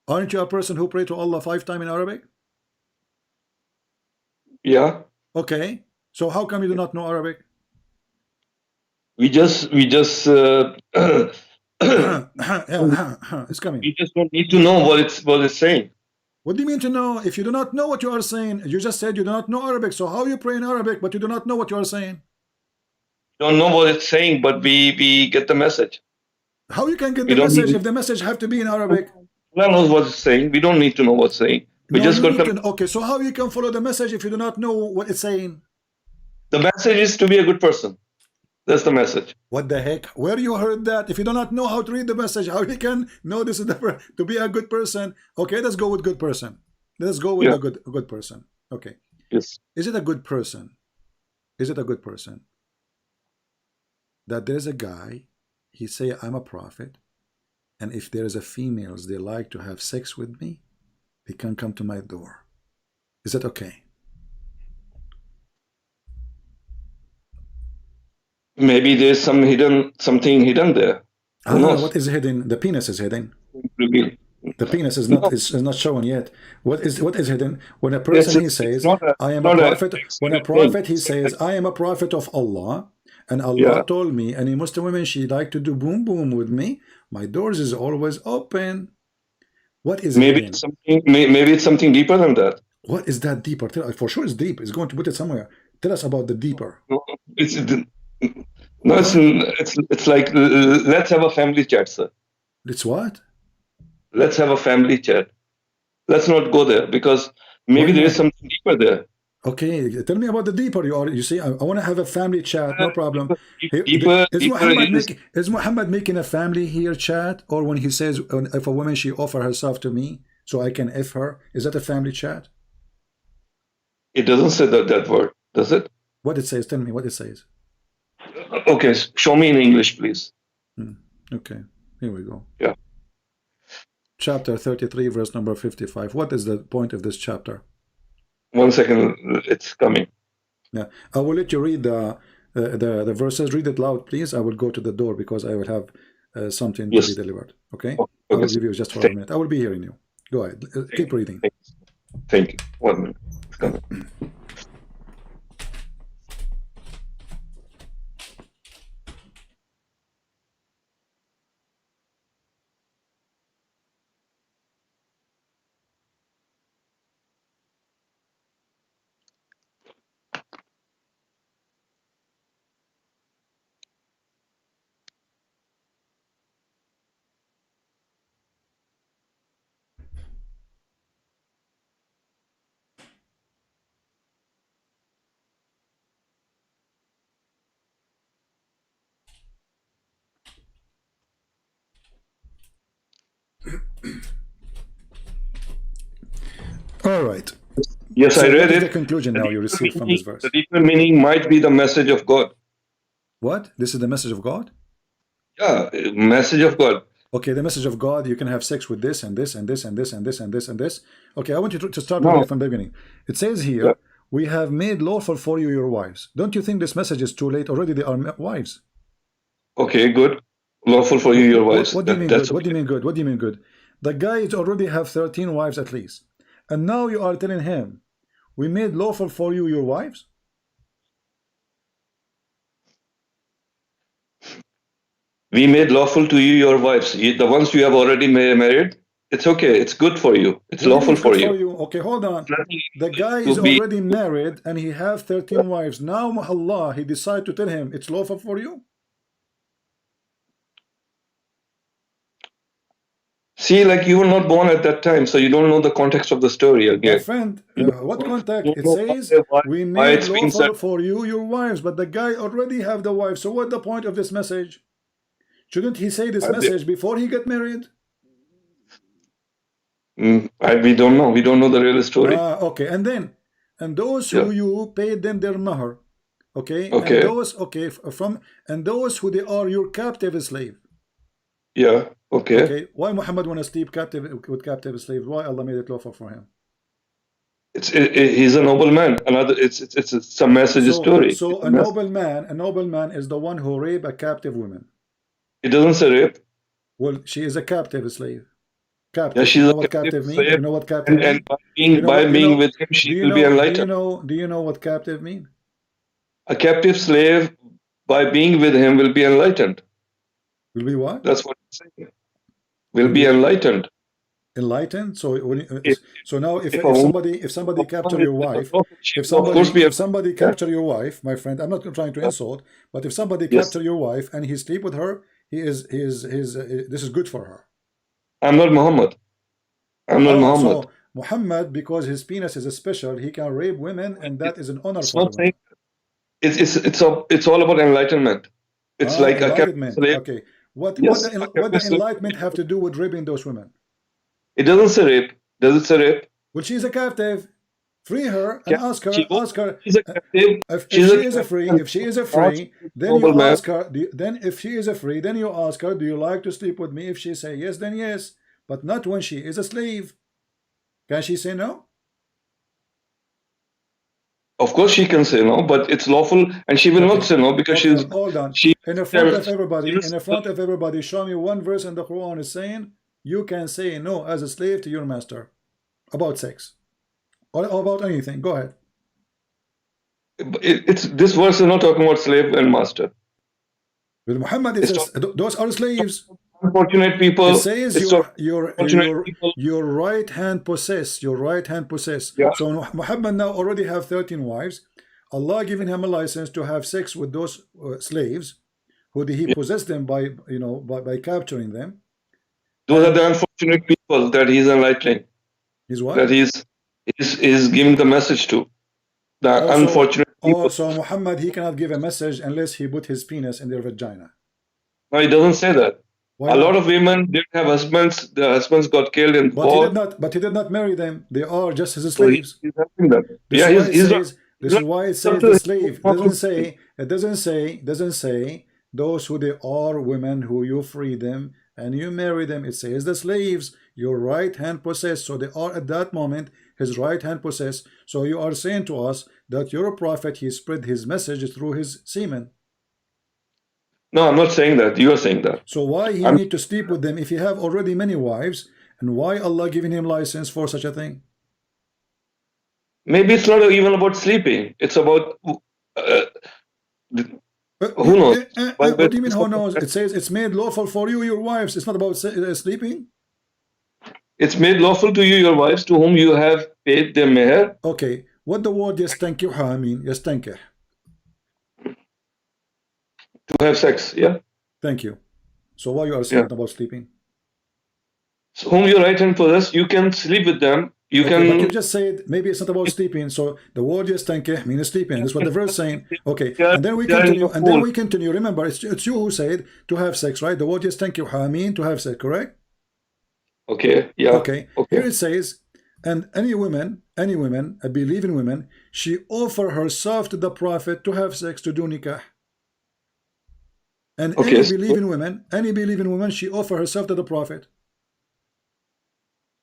Aren't you a person who pray to Allah 5 times in Arabic? Yeah. Okay. So how come you do not know Arabic? We just It's coming. we just don't need to know what it's saying. What do you mean to know? If you do not know what you are saying, you just said you do not know Arabic. So how you pray in Arabic, but you do not know what you are saying? Don't know what it's saying, but we get the message. How you can get We the don't message need if the message have to be in Arabic? Allah knows what it's saying. We don't need to know what's saying. We No, just you got need to know. Okay, so how you can follow the message if you do not know what it's saying? the message is to be a good person. That's the message. What the heck? Where you heard that? If you do not know how to read the message, how you can know this is the to be a good person? Okay, let's go with good person. Let's go with Yeah. the good person. Okay, Yes. is it a good person? Is it a good person that there's a guy? He say I'm a prophet, and if there is a females they like to have sex with me, they can come to my door. Is that okay? Maybe there's something hidden there. Who knows? What is hidden? The penis is hidden. Reveal. The penis is No. not shown yet. What is hidden? When a Yes, person he says, I am a not a prophet. When a thing. prophet he says, I am a prophet of Allah, and Allah Yeah. told me, any Muslim women she like to do boom boom with me, my doors is always open. What is Maybe hidden? it's something. Maybe it's something deeper than that. What is that deeper? For sure it's deep. It's going to put it somewhere. Tell us about the deeper. No, it's like let's have a family chat, sir. It's what? Let's have a family chat. Let's not go there because maybe there is something deeper there. Okay, tell me about the deeper. You see, I want to have a family chat. No problem. Deeper Is Muhammad making a family here chat, or when he says if a woman she offer herself to me so I can f her, is that a family chat? It doesn't say that word, does it? What it says? Tell me what it says. Okay, show me in English, please. Okay, here we go. Yeah. Chapter 33, verse number 55. What is the point of this chapter? 1 second, it's coming. Yeah, I will let you read the verses. Read it loud, please. I will go to the door because I will have something to be delivered. Okay? Okay. I will give you just for a minute. I will be hearing you. Go ahead. Keep reading. Thank you. 1 minute. It's coming. All right. Yes, So I read what is it. the conclusion now you received from this verse? The deeper meaning might be the message of God. What? This is the message of God? Yeah, message of God. Okay, the message of God, you can have sex with this and this and this and this and this and this and this. Okay, I want you to start reading it from the beginning. It says here, we have made lawful for you your wives. Don't you think this message is too late? Already they are wives. Okay, good. Lawful for you your wives. What do you mean good? What do you mean good? What do you mean good? The guy is already have 13 wives at least. And now you are telling him, we made lawful for you your wives? We made lawful to you your wives. The ones you have already married, it's okay. It's good for you. It's lawful for you. Okay, hold on. The guy is already married and he have 13 wives. Now Allah, he decide to tell him it's lawful for you? See, like you were not born at that time, so you don't know the context of the story again. My friend, what context? It says, we made lawful for you your wives, but the guy already have the wife. So what the point of this message? Shouldn't he say this message before he get married? We don't know. We don't know the real story. Okay, and those who you paid them their mahar, okay, okay, and those who they are your captive slave. Yeah. Okay. Okay. Why Muhammad want to sleep with captive slaves? Why Allah made it lawful for him? He's a noble man. It's a message story. So a noble man is the one who rape a captive woman. It doesn't say rape. Well, she is a captive slave. Captive. Yeah, she's you know a what captive means? slave. You know what captive means? And by being with him, she will be enlightened. Do you know what captive means? A captive slave, by being with him, will be enlightened. Will be what? That's what it's saying. Will be enlightened. Enlightened. So now if somebody capture your wife, if somebody capture your wife, my friend, I'm not trying to insult, but if somebody capture your wife and he sleep with her, this is good for her. I'm not Muhammad. I'm not Muhammad. So Muhammad, because his penis is special, he can rape women, and that is an honor It's for the not women. saying it's all about enlightenment. It's like a captive Enlightenment. slave. Okay. What Yes, the, a what the captive slave. enlightenment have to do with raping those women? It doesn't say rape. Does it say rape? Well, she's a captive. Free her and ask her. She's a captive. If She's she a is a captive free, and if she is a not free, a then you noble man. ask her. Then if she is a free, then you ask her, do you like to sleep with me? If she say yes, then yes, but not when she is a slave. Can she say no? Of course, she can say no, but it's lawful, and she will not say no because hold on. she. In the front of everybody, show me one verse in the Quran is saying you can say no as a slave to your master about sex or about anything. Go ahead. It's this verse is not talking about slave and master. With Muhammad, it says those are slaves. Unfortunate people. It says your right hand possess. Your right hand possess. Yeah. So Muhammad now already have 13 wives. Allah giving him a license to have sex with those slaves, who he possessed them by by capturing them. Those are the unfortunate people that he's enlightening. He's what? That he's giving the message to. The unfortunate people. So Muhammad, he cannot give a message unless he put his penis in their vagina. No, he doesn't say that. Why a not? lot of women didn't have husbands. Their husbands got killed in war. But he did not marry them. They are just his slaves. So he's helping them. This is why it says the slave. It doesn't say those who they are women who you free them and you marry them. It says the slaves, your right hand possess. So they are at that moment his right hand possess. So you are saying to us that you're a prophet, he spread his message through his semen. No, I'm not saying that. You are saying that. So why he need to sleep with them if he have already many wives, and why Allah giving him license for such a thing? Maybe it's not even about sleeping. It's about who knows? What do you mean who knows? It says it's made lawful for you, your wives. It's not about sleeping. It's made lawful to you, your wives, to whom you have paid their meher. Okay, what the word yastankiha mean? Yastankih. To have sex, yeah. Thank you. So why you are saying about sleeping? So whom your right hand possess, you can sleep with them. You can. But you just said maybe it's not about sleeping. So the word yastankih means sleeping. That's what the verse saying. Okay, and then we continue. And then we continue. Remember, it's you who said to have sex, right? The word yastankiha mean to have sex, correct? Okay. Yeah. Okay. Here it says, and any women, a believing woman, she offer herself to the prophet to have sex, to do nikah. And any believing woman, she offer herself to the prophet.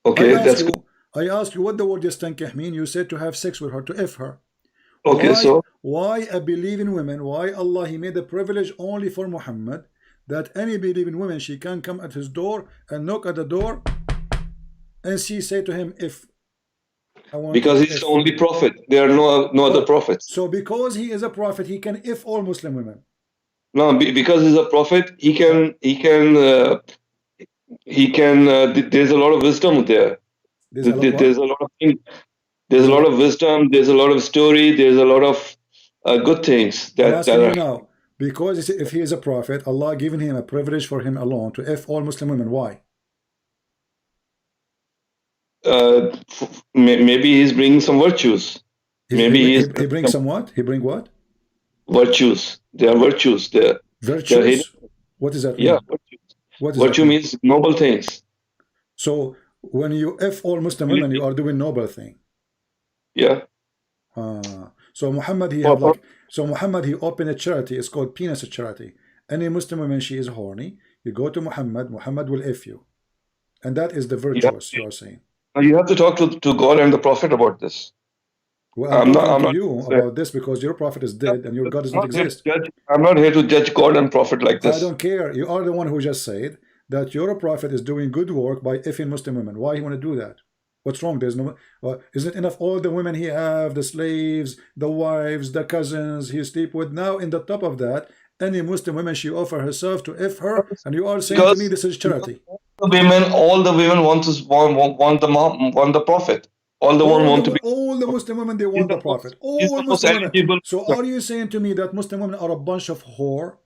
Okay, I ask you what the word yastankih mean. You said to have sex with her, to F her. Okay, why a believing woman? Why Allah he made a privilege only for Muhammad, that any believing woman, she can come at his door and knock at the door, and she say to him, if I want. Because he's the only prophet. There are no other prophets. So because he is a prophet, he can if all Muslim women. No, because he's a prophet, he can. There's a lot of wisdom there. There's a lot of things. There's a lot of wisdom. There's a lot of story. There's a lot of good things that are now. Because if he is a prophet, Allah given him a privilege for him alone to if all Muslim women. Why? Maybe he's bringing some virtues. He brings some what? He bring what? Virtues. There are virtues there. Virtues? What does that mean? Yeah, virtues. Virtue means noble things. So when you F all Muslim women, you are doing noble thing. Yeah. So Muhammad he opened a charity. It's called penis charity. Any Muslim woman, she is horny, you go to Muhammad will F you. And that is the virtuous you are saying. You have to talk to God and the Prophet about this. Well, I'm not to you about this because your prophet is dead and your God does not exist. I'm not here to judge God and prophet like this. I don't care. You are the one who just said that your prophet is doing good work by effing Muslim women. Why you want to do that? What's wrong? There's no. Isn't it enough? All the women he have, the slaves, the wives, the cousins he sleep with. Now, in the top of that, any Muslim woman, she offer herself to if her, and you are saying to me this is charity. All the women want the prophet. All the Muslim women, they want the prophet. All Muslim women. So are you saying to me that Muslim women are a bunch of whore?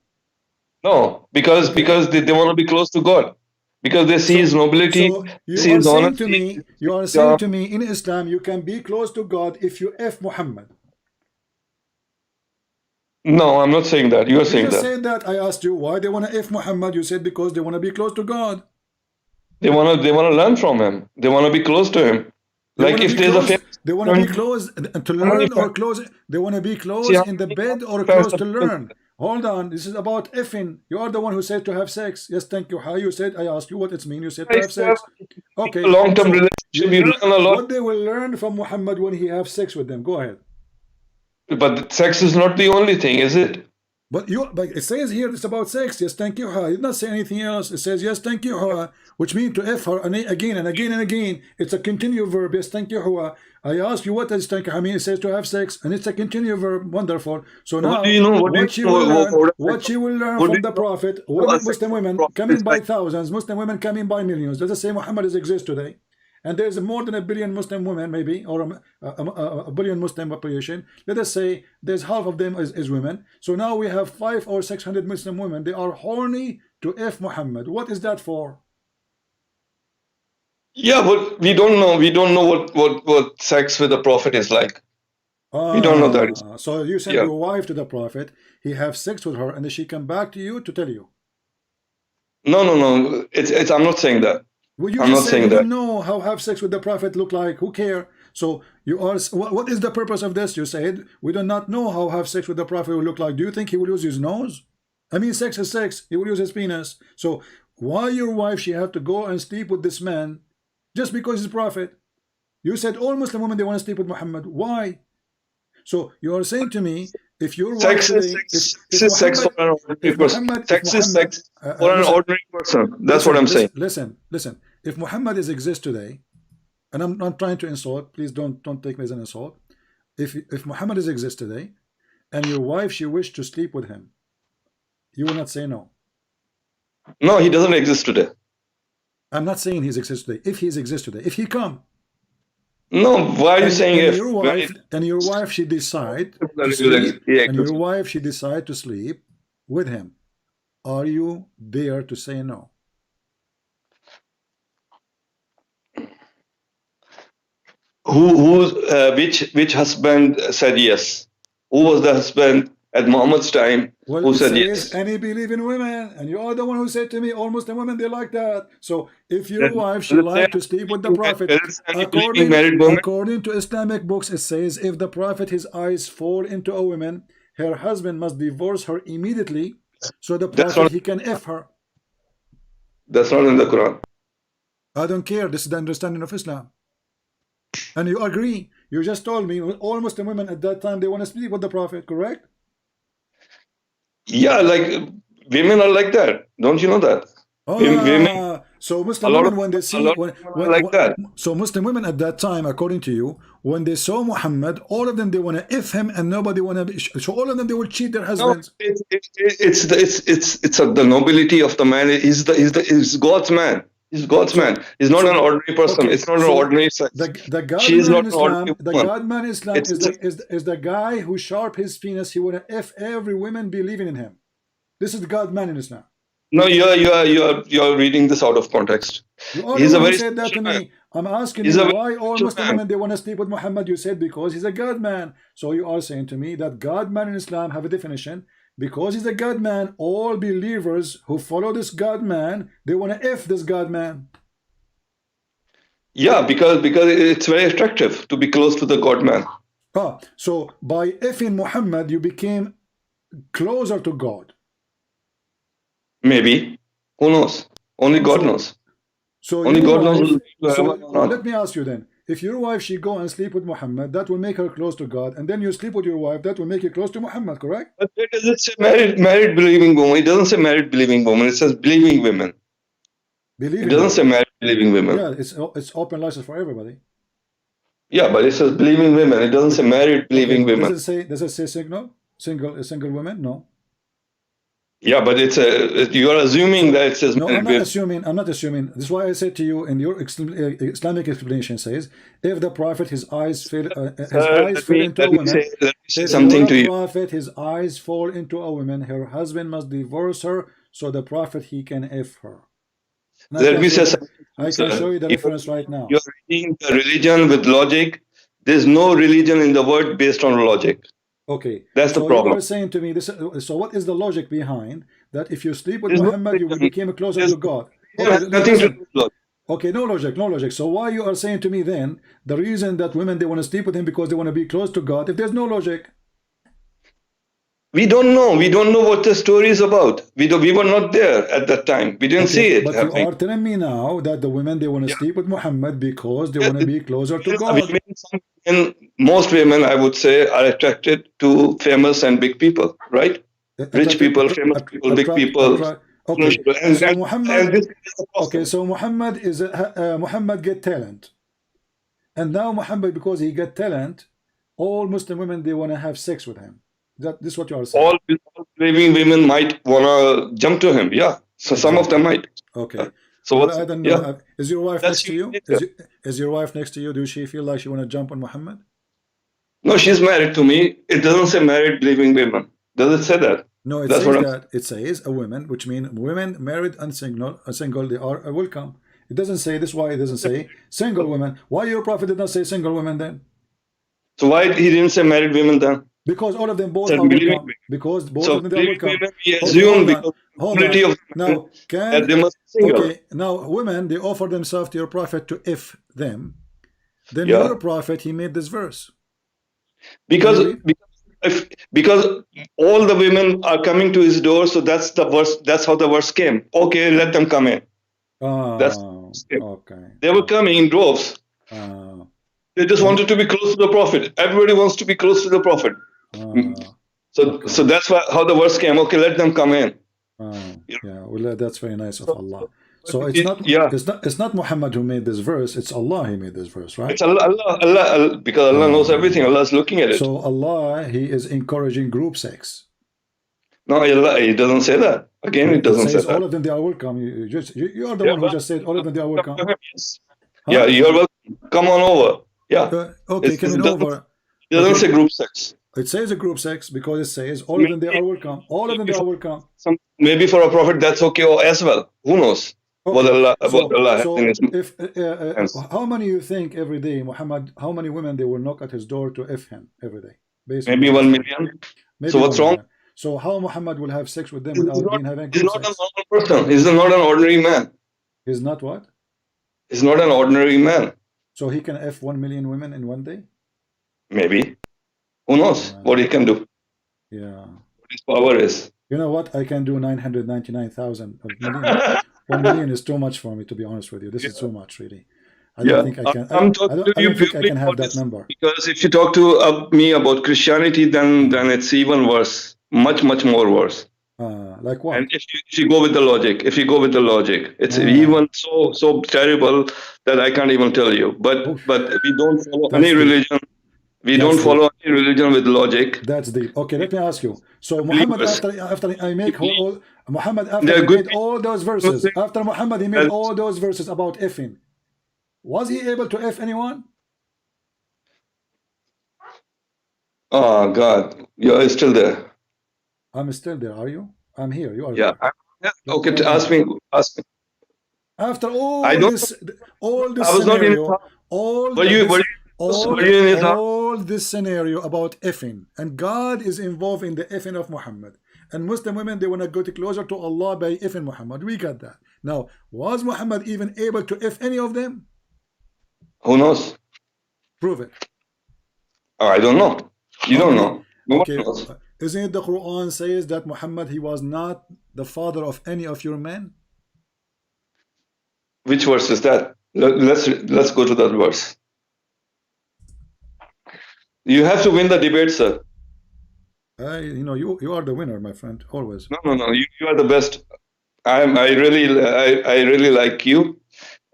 No, because they want to be close to God. because they see his nobility, So you see are his saying to honesty. me, in Islam, you can be close to God if you F Muhammad. No, I'm not saying that. You are You saying just that. said that. I asked you why they want to F Muhammad. You said because they want to be close to God. They wanna learn from him. They wanna be close to him. They Like want to if be there's a close. famous They want to be country, close to how many learn or close. They want to be see close how in the many bed or fans close are to there? learn. Hold on. This is about effing. You are the one who said to have sex. Yes, thank you. How you said? I asked you what it means. You said to If have you have sex. Okay. a long-term So relationship, you learn a lot. what they will learn from Muhammad when he have sex with them. Go ahead. But sex is not the only thing, is it? But it says here it's about sex. Yes, thank you. It did not say anything else. It says yes, thank you, which means to F her again and again and again. It's a continuous verb. Yes, thank you. I ask you what does thank you mean. It says to have sex, and it's a continuous verb. Wonderful. So What do now, you know? What do you what she know? will learn, What, what she will learn what do from the you know Prophet, what a women, Muslim sexual women, prophet coming is by like? thousands, Muslim women coming by millions. Does it say Muhammad exists today? And there's more than a billion Muslim women, maybe, or a billion Muslim population. Let us say there's half of them is women. So now we have 500 or 600 Muslim women. They are horny to F Muhammad. What is that for? Yeah, but we don't know. We don't know what sex with the prophet is like. We don't know that. So you send Yeah. your wife to the Prophet, he have sex with her, and then she come back to you to tell you. No. It's. I'm not saying that. Well, you I'm just not said you saying that. don't know how have sex with the Prophet look like. Who care? So you are. What is the purpose of this? You said we do not know how have sex with the Prophet will look like. Do you think he will use his nose? I mean, sex is sex. He will use his penis. So why your wife she have to go and sleep with this man just because he's a prophet? You said all Muslim women they want to sleep with Muhammad. Why? So you are saying to me, if your wife Sex is today, sex. Sex is sex for an ordinary person. If Sex is Muhammad, sex for an listen, ordinary person. That's what I'm saying. listen. If Muhammad is exist today, and I'm not trying to insult, please don't take me as an insult. If Muhammad is exist today, and your wife she wished to sleep with him, you will not say no. No, he doesn't exist today. I'm not saying he's exist today. If he's exist today, if he come, No, why are you saying and if? your wife she decide to sleep, and your wife she decide to sleep with him, are you there to say no? Which husband said yes? Who was the husband at Muhammad's time Well, who it said says, yes? and he believe in women, and you are the one who said to me, almost the women they like that. So if your wife she like to sleep with the Prophet, Believing married woman? according to Islamic books, it says if the Prophet his eyes fall into a woman, her husband must divorce her immediately, so the Prophet he can F her. That's not in the Quran. I don't care. This is the understanding of Islam. And you agree. You just told me all Muslim women at that time they want to sleep with the Prophet, correct? Yeah, like women are like that. Don't you know that? Women, So Muslim a lot women of when they a see lot of women are like that. so Muslim women at that time, according to you, when they saw Muhammad, all of them they want to F him, and nobody want to. So all of them they will cheat their No, husbands. it's the nobility of the man. He's God's man. He's God's man. He's not an ordinary person. Okay, It's not an so ordinary sex. the God She is man not in an Islam, ordinary woman. It's is the guy who sharp his penis. He want to F every woman believing in him. This is the God man in Islam. No, you're reading this out of context. You are the He's a one who very said that special to man. me. I'm asking He's you a very why all special Muslim man. women they want to sleep with Muhammad. You said because he's a God man. So you are saying to me that God man in Islam have a definition. Because he's a God man, all believers who follow this God man, they want to F this God man. Yeah, because it's very attractive to be close to the God man. So by Fing Muhammad, you became closer to God. Maybe. Who knows? Only God knows. So Only your God knows. wife, so let me ask you then, if your wife she go and sleep with Muhammad, that will make her close to God, and then you sleep with your wife, that will make you close to Muhammad, correct? But it doesn't say married believing woman. It doesn't say married believing woman. It says believing women. Believing It doesn't say women. married believing women. Yeah, it's open license for everybody. Yeah, but it says believing women. It doesn't say married believing women. Does it say single women? No. Yeah, but you are assuming that it says No, married women. I'm not assuming. This is why I said to you in your Islamic explanation says, if the Prophet his eyes fell into a woman, Let me say if something you're to a you. Prophet his eyes fall into a woman, her husband must divorce her, so the Prophet he can F her. And Let me say something, I can sir. show you the reference right now. You're reading the religion with logic. There's no religion in the world based on logic. Okay, That's the so you problem. are saying to me this. So what is the logic behind that? If you sleep with There's no Muhammad, you will religion. become closer There's to God. it Okay, has nothing to listen. do with logic. Okay, no logic, no logic. So why you are saying to me then the reason that women they want to sleep with him because they want to be close to God? If there's no logic, We don't know. We don't know what the story is about. We were not there at that time. We didn't okay, see it but you happening. are telling me now that the women they want to Yeah. sleep with Muhammad because they Yeah, want to be closer to yes, God. most women, I would say, are attracted to famous and big people, right? Rich Attracted, people, famous people, big people. okay. And, So and, Muhammad, and this is the okay. problem. So Muhammad is Muhammad get talent, and now Muhammad because he get talent, all Muslim women they want to have sex with him. This is what you are saying. All believing women might want to jump to him. Yeah. So some of them might. Okay. So Well, what's, I don't know. yeah, Is your wife that's next to human you? nature. Is your wife next to you? Do she feel like she want to jump on Muhammad? No, she's married to me. It doesn't say married believing women. Does it say that? No, it That's says what I'm that. It says a woman, which means women married and single, they are welcome. It doesn't say this. Why it doesn't say single women? Why your prophet did not say single women then? So why he didn't say married women then? Because all of them both Said are believing welcome. women. Because both So of them they are believing welcome. women, we Okay, assume hold on, because hold the on. of Now that they must be single. okay, now women they offer themselves to your prophet to if them. Then Yeah. your prophet he made this verse. Because because all the women are coming to his door, so that's the verse. That's how the verse came. Okay, let them come in. That's Okay. they were coming in droves. They just wanted to be close to the prophet. Everybody wants to be close to the prophet. So that's why how the verse came. Okay, let them come in. Yeah, well, that's very nice of Allah. So Yeah, it's not Muhammad who made this verse. It's Allah who made this verse, right? it's Allah, because Allah knows everything. Allah is looking at it. So Allah, He is encouraging group sex. No, Allah, He doesn't say that. Again, it doesn't say says that. all of them they are welcome. You are the one who just said all of them they are welcome. Yes. Yeah, you're welcome. Come on over. Yeah. Okay, coming over. It doesn't say group sex. It says a group sex because it says all of them they are welcome. All of them they are welcome. Maybe for a prophet that's okay as well. Who knows? What Allah has in his hands. How many you think every day Muhammad? How many women they will knock at his door to f him every day? Maybe 1 million. Maybe so what's wrong? So how Muhammad will have sex with them without being having He's group not sex? a normal person. He's not an ordinary man. He's not what? He's not an ordinary man. So he can f 1 million women in one day? Maybe. Who knows what he can do? Yeah. What his power is. You know what? I can do 999,000 million. 1 million is too much for me, to be honest with you. This is too much, really. I don't think I can. I don't think I can have that number. Because if you talk to me about Christianity, then it's even worse. Much more worse. Like what? And if you go with the logic, it's even so terrible that I can't even tell you. But we don't follow any religion. We don't follow any religion with logic. That's deep. Okay, let me ask you. So Muhammad, after I make Muhammad, after he made all those verses, after Muhammad he made all those verses about effing, was he able to F anyone? Oh God, you're still there. I'm still there. Are you? I'm here. You are. Yeah. Okay. Ask me. After all this scenario, all this scenario about effing, and God is involved in the effing of Muhammad, and Muslim women they want to go closer to Allah by effing Muhammad. We got that. Now, was Muhammad even able to F any of them? Who knows? Prove it. I don't know. You don't know. Okay. Isn't it the Quran says that Muhammad he was not the father of any of your men? Which verse is that? Let's go to that verse. You have to win the debate, sir. You are the winner, my friend, always. No. You are the best. I really like you.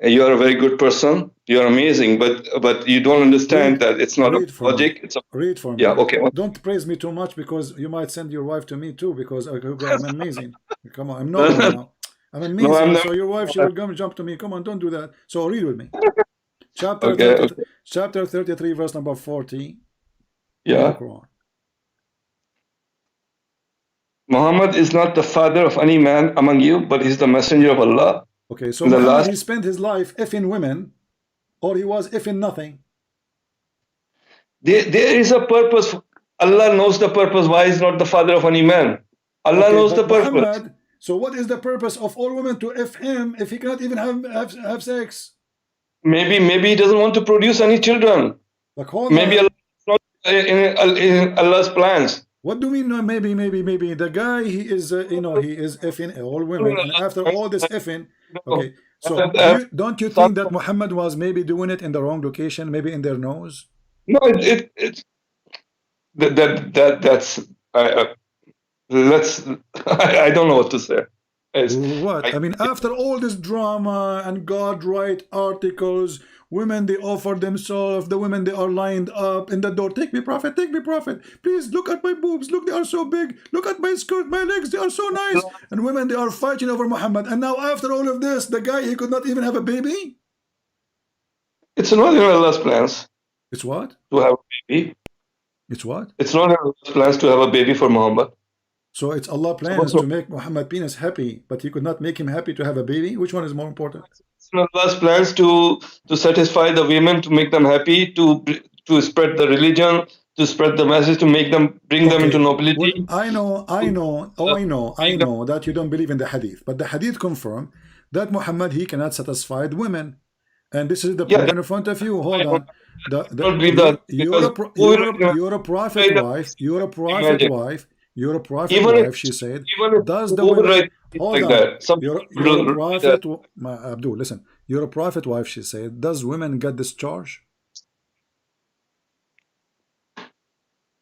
You are a very good person. You are amazing, but you don't understand that it's not a logic. Read for me. Yeah, okay. Don't praise me too much because you might send your wife to me too because I'm amazing. Come on, I'm normal now. I'm amazing. So your wife she will come jump to me. Come on, don't do that. So read with me. Chapter 33, verse number 40. Yeah. Muhammad is not the father of any man among you, but he's the messenger of Allah. Okay, so In the Muhammad, last, he spent his life effing women, or he was effing nothing. there is a purpose. Allah knows the purpose. Why is not the father of any man? Allah Okay, knows the but purpose. Muhammad, so what is the purpose of all women to F him if he cannot even have sex? Maybe he doesn't want to produce any children. Like, hold Maybe Allah on. is not in Allah's plans. What do we know? Maybe. The guy, he is, he is effing all women, and after all this effing, okay. So don't you think that Muhammad was maybe doing it in the wrong location, maybe in their nose? No, it's that's let's I don't know what to say. What? I mean, after all this drama and God write articles, women, they offer themselves, the women, they are lined up in the door. Take me, prophet, take me, prophet. Please look at my boobs. Look, they are so big. Look at my skirt, my legs, they are so nice. And women, they are fighting over Muhammad. And now after all of this, the guy, he could not even have a baby? It's not in Allah's plans. It's what? To have a baby. It's what? It's not in Allah's plans to have a baby for Muhammad. So it's Allah plans to make Muhammad penis happy, but he could not make him happy to have a baby? Which one is more important? It's in Allah's plans to satisfy the women, to make them happy, to spread the religion, to spread the message, to make them, bring them into nobility. Well, I know that you don't believe in the Hadith, but the Hadith confirm that Muhammad, he cannot satisfy the women. And this is the proof in front of you. Hold on. You're a prophet wife. You're a prophet wife. You're a prophet wife, she said. Does the women, hold on. You're a prophet, Abdul, listen. You're a prophet wife, she said. Does women get discharged?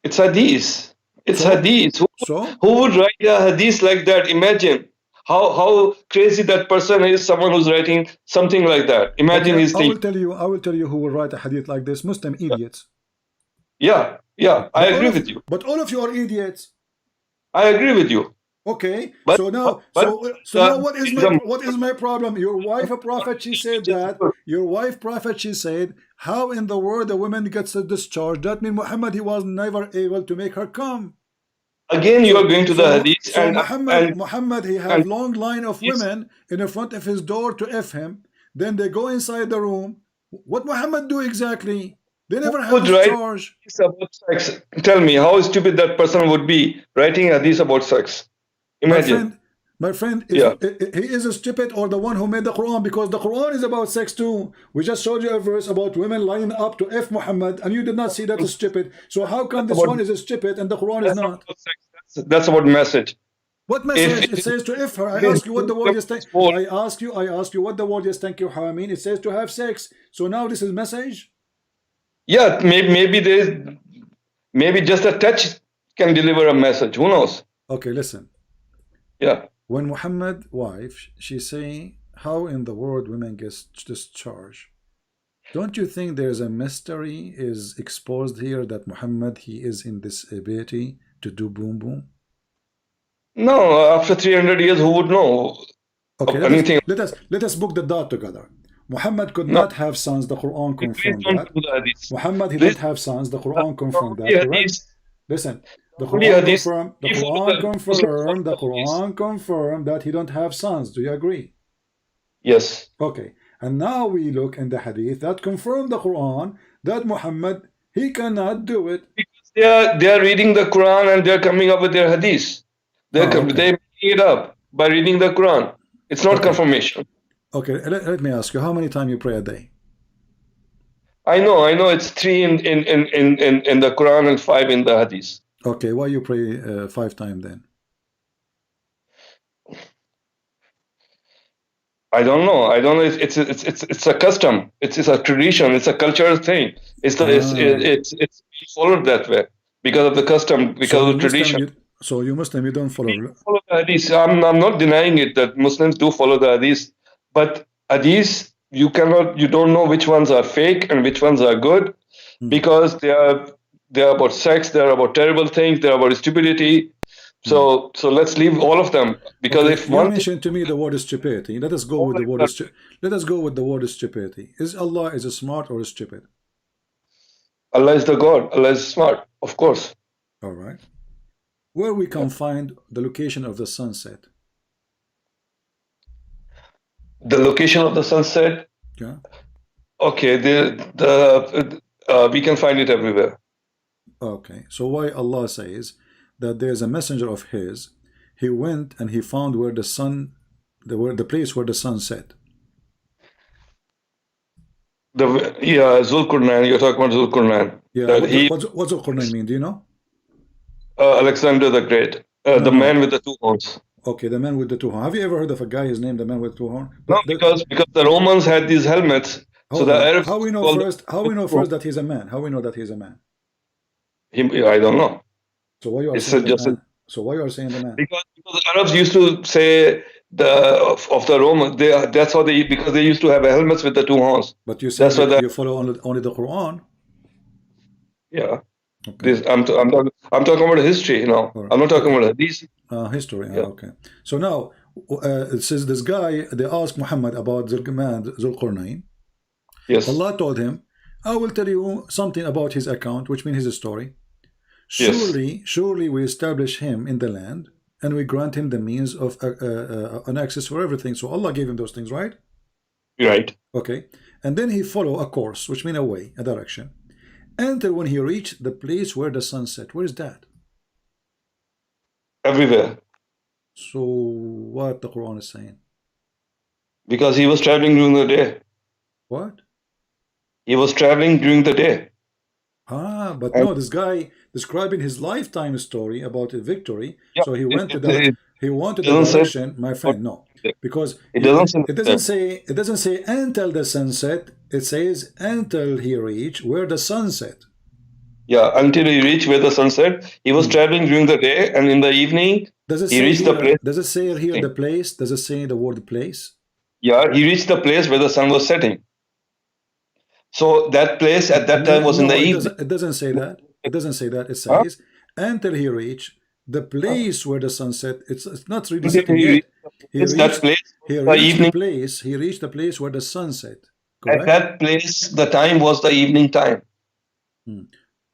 It's Hadith. It's Hadith. Who would write a Hadith like that? Imagine how crazy that person is. Someone who's writing something like that. Imagine his thing. I will tell you who will write a Hadith like this. Muslim idiots. Yeah, I agree with you. But all of you are idiots. I agree with you. Okay, so now what is my problem? Your wife a prophet, she said that. Your wife prophet, she said, how in the world a woman gets a discharge? That means Muhammad, he was never able to make her come. Again, you are going to the Hadith. So Muhammad, he had long line of women in front of his door to F him. Then they go inside the room. What Muhammad do exactly? They never have discharge. About sex. Tell me, how stupid that person would be writing Hadith about sex. Imagine. My friend, he is a stupid, or the one who made the Quran, because the Quran is about sex too. We just showed you a verse about women lining up to F Muhammad, and you did not see that as stupid. So how come this one is a stupid and the Quran is not? That's about message. What message? It says to F her. I ask you what the word is. I ask you what the word is. Thank you, mean. It says to have sex. So now this is message. Yeah, maybe there is, maybe just a touch can deliver a message. Who knows? Okay, listen. Yeah. When Muhammad wife, she say, how in the world women get discharged? Don't you think there's a mystery is exposed here that Muhammad, he is in this ability to do boom boom? No, after 300 years, who would know? Okay, anything? Let us book the dot together. Muhammad could not have sons. The Quran confirmed that. Muhammad, he didn't have sons. The Quran confirmed that. Correct? Listen, the Quran confirmed that he don't have sons. Do you agree? Yes. Okay. And now we look in the Hadith that confirm the Quran that Muhammad, he cannot do it. Because they are reading the Quran and they are coming up with their Hadith. They make it up by reading the Quran. It's not confirmation. Okay, let me ask you, how many times you pray a day? I know it's 3 in the Quran and 5 in the Hadith. Okay, why you pray 5 times then? I don't know. It's a custom. It's a tradition. It's a cultural thing. It's followed that way because of the custom, because of the tradition. So you Muslim, you don't follow the Hadith. I'm not denying it that Muslims do follow the Hadith. But Hadith, you don't know which ones are fake and which ones are good, because they are about sex, they are about terrible things, they are about stupidity. So let's leave all of them, because if you mentioned to me the word is stupidity, let us go with the word. Let us go with the word stupidity. Is Allah is smart or stupid? Allah is the God. Allah is smart, of course. All right. Where we can find the location of the sunset? The location of the sunset. Yeah. Okay, we can find it everywhere. Okay. So why Allah says that there's a messenger of his, he went and he found where the sun, the place where the sun set. Yeah, Zulkarnain. You're talking about Zulkarnain. Yeah. What's Al-Qur'an mean? Do you know? Alexander the Great, No, the no. man with the two horns. Okay, the man with the two horns. Have you ever heard of a guy? His name, the man with two horns. No, because the Romans had these helmets. So the Arabs. How we know first? How we know first that he's a man? How we know that he's a man? I don't know. So why you are saying the man? So why you are saying the man? Because the Arabs used to say of the Romans. That's how because they used to have helmets with the two horns. But you said that you follow only the Quran. Yeah. Okay. I'm talking about history, you know. Right. I'm not talking about Hadith. History. Yeah. Okay. So now it says this guy. They asked Muhammad about Zulqarnain. Yes. Allah told him, "I will tell you something about his account, which means his story. Surely we establish him in the land, and we grant him the means of an access for everything." So Allah gave him those things, right? Right. Okay. And then he followed a course, which means a way, a direction, until when he reached the place where the sun set. Where is that? Everywhere. So what the Quran is saying? Because he was traveling during the day. What? He was traveling during the day. But no, this guy describing his lifetime story about a victory. Yeah, so he went to the direction, my friend. No, because it doesn't say until the sunset. It says until he reached where the sun set. Yeah, until he reached where the sun set. He was traveling during the day, and in the evening he reached the place. Does it say here the place? Does it say the word place? Yeah, he reached the place where the sun was setting. So that place at that time was in the evening. It doesn't say that. It doesn't say that. It says until he reached the place where the sun set. It's not really setting yet. He reached the place where the sun set. Correct? At that place, the time was the evening time.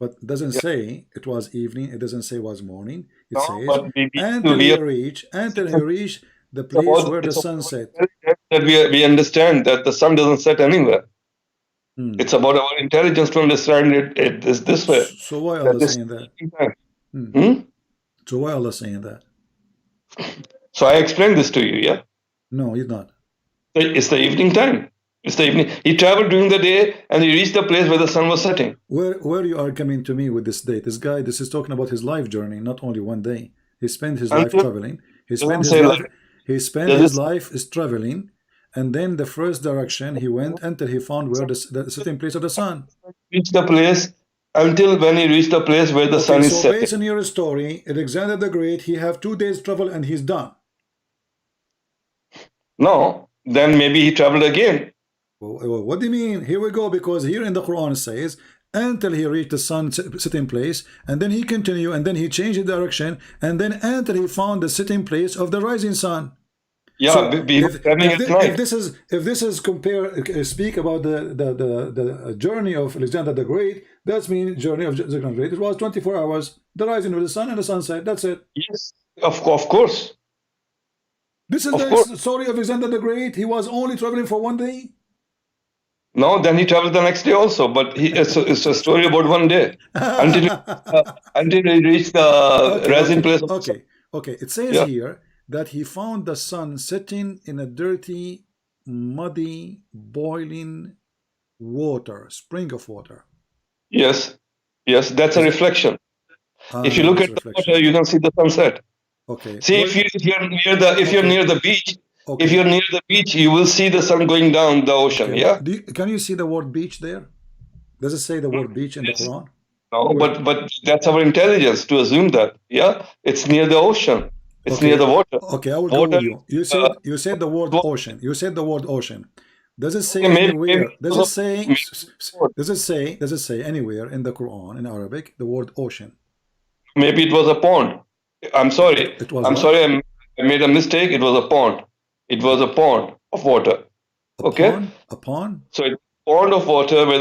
But it doesn't say it was evening. It doesn't say it was morning. It says until he reached the place where the sun set. That we understand that the sun doesn't set anywhere. It's about our intelligence to understand it this way. So why Allah saying that? So why Allah saying that? So I explained this to you, yeah? No, you're not. It's the evening time. It's the evening. He traveled during the day and he reached the place where the sun was setting. Where you are coming to me with this date? This guy, this is talking about his life journey, not only one day. He spent his life traveling. He spent his life traveling. And then the first direction he went until he found where the sitting place of the sun. Reached the place until when he reached the place where the sun is setting. So based on your story, Alexander the Great, he have 2 days travel and he's done. No, then maybe he traveled again. Well, what do you mean? Here we go, because here in the Quran it says until he reached the sun sitting place, and then he continued, and then he changed the direction, and then until he found the sitting place of the rising sun. Yeah, so if this is speak about the journey of Alexander the Great, that's mean journey of Alexander the Great. It was 24 hours, the rising of the sun and the sunset. That's it. Yes, of course. This is the story of Alexander the Great. He was only traveling for 1 day. No, then he traveled the next day also. But it's a story about 1 day until he reached the rising place. Okay. It says here that he found the sun setting in a dirty, muddy, boiling water, spring of water. Yes, that's a reflection. If you look at the water, you can see the sunset. Okay. See, if you're near the beach, you will see the sun going down the ocean. Okay. Yeah. Can you see the word beach there? Does it say the word beach in the Quran? No, but that's our intelligence to assume that. Yeah, it's near the ocean. It's near the water. Okay, I will go with you. You said the word ocean. You said the word ocean. Does it say anywhere? Does it say anywhere in the Quran in Arabic the word ocean? Maybe it was a pond. I'm sorry. I made a mistake. It was a pond. It was a pond of water. A pond? So it's a pond of water where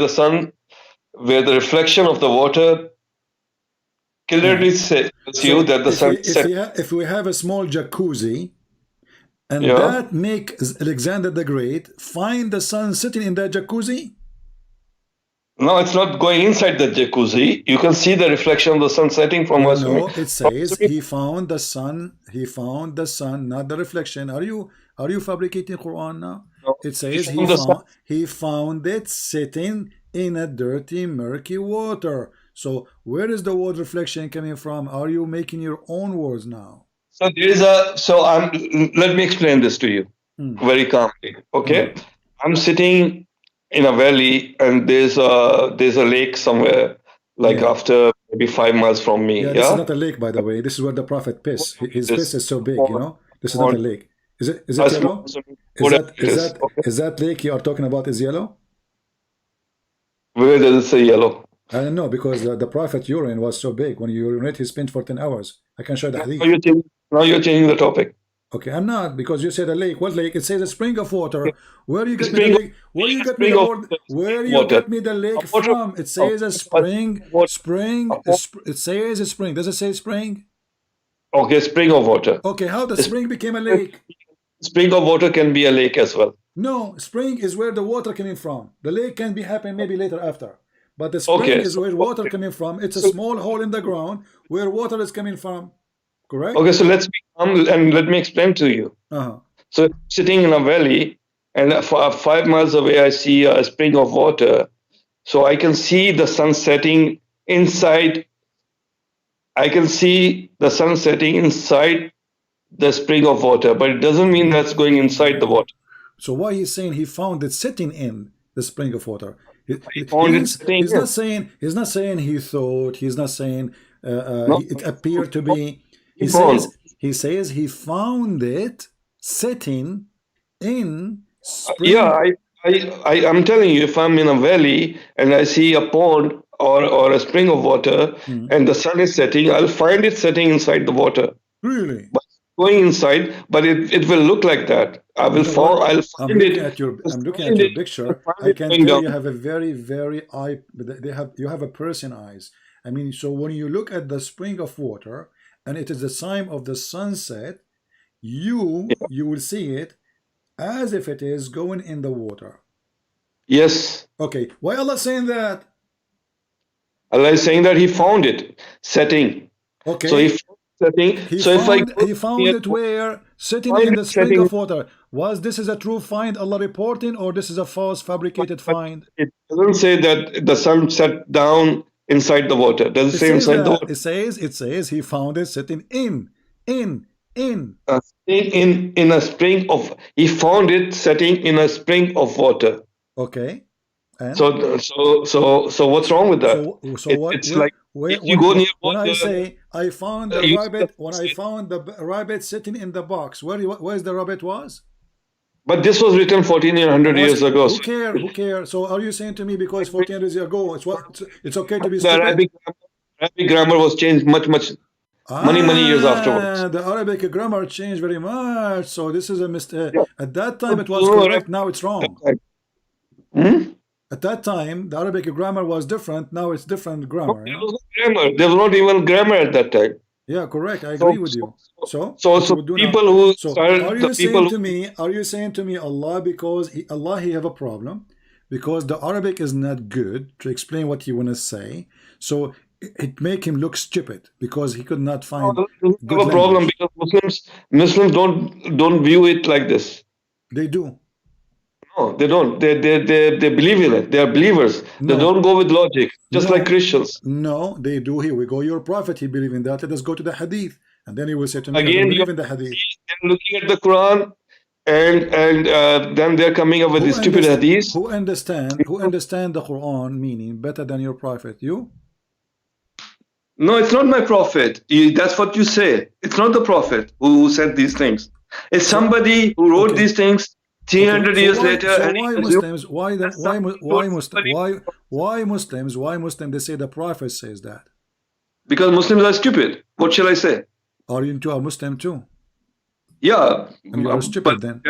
the reflection of the water clearly says you that the sun set. If we have a small jacuzzi And Yeah. that makes Alexander the Great find the sun sitting in that jacuzzi? No, it's not going inside the jacuzzi. You can see the reflection of the sun setting from Well, us. no, it says he found the sun. He found the sun, not the reflection. Are you fabricating Quran now? No, It says he found it sitting in a dirty, murky water. So where is the word reflection coming from? Are you making your own words now? So there is a. So let me explain this to you very calmly. Okay, I'm sitting in a valley, and there's a lake somewhere, like Yeah. after maybe 5 miles from me. Yeah, this is not a lake, by the way. This is where the prophet piss. His piss is so big, you know. This is not a lake. Is it yellow? Is that lake you are talking about is yellow? Where does it say yellow? I don't know, because the prophet urine was so big. When you urinate, he spent for 10 hours. I can show the hadith. Now you're changing the topic. Okay, I'm not, because you said a lake. What lake? It says a spring of water. Where you get me the lake? Where you get me the word? Where you get me the lake from? It says a spring. It says a spring. Does it say spring? Okay, spring of water. Okay, how the spring became a lake? Spring of water can be a lake as well. No, spring is where the water coming from. The lake can be happen maybe later after. But the spring is where water coming from. It's a small hole in the ground where water is coming from. Correct? Okay, so let's and let me explain to you. So sitting in a valley, and 5 miles away I see a spring of water. So I can see the sun setting inside. I can see the sun setting inside the spring of water, but it doesn't mean that's going inside the water. So why he's saying he found it sitting in the spring of water? He's not saying he thought. He's not saying it appeared to be. He says he found it sitting in spring. Yeah, I'm telling you, if I'm in a valley and I see a pond or a spring of water and the sun is setting, I'll find it setting inside the water. Really? But going inside, but it will look like that. I'll find it. I'm looking at your picture. I can tell you have a very eye. You have a person eyes. I mean, so when you look at the spring of water and it is the time of the sunset, you will see it as if it is going in the water. Yes. Okay. Why Allah saying that? Allah is saying that he found it setting. Okay. So he found it where? Sitting in the spring of water. Was this is a true find Allah reporting, or this is a false fabricated find? It doesn't say that the sun set down inside the water. Does it say inside the water? It says he found it sitting in a spring of. He found it setting in a spring of water. Okay. And so what's wrong with that? It's like you go near water. When I say I found the rabbit, when I found the rabbit sitting in the box, where's the rabbit was? But this was written 1400 years ago. Who cares? So are you saying to me because 1400 years ago it's okay to be stupid? Arabic grammar was changed much many years afterwards. The Arabic grammar changed very much. So this is a mistake. At that time it was correct. Now it's wrong. At that time, the Arabic grammar was different. Now it's different grammar. There was no grammar. There was not even grammar at that time. Yeah, correct. I agree with you. So people who started, are you saying to me, Allah, because Allah he have a problem because the Arabic is not good to explain what he want to say. So it make him look stupid because he could not find good a problem because Muslims don't view it like this. They do. No, they don't. They believe in it. They are believers. No. They don't go with logic, just like Christians. No, they do. Here we go. Your prophet, he believe in that. Let us go to the Hadith, and then he will say to me, again, I believe in the Hadith. They're looking at the Quran, and then they're coming up with these stupid Hadiths. Who understand the Quran meaning better than your prophet? You? No, it's not my prophet. That's what you say. It's not the prophet who said these things. It's somebody who wrote these things 300 years later. So why Muslims? Why Muslims? They say the prophet says that. Because Muslims are stupid. What shall I say? Are you into a Muslim too? Yeah, and you are stupid then.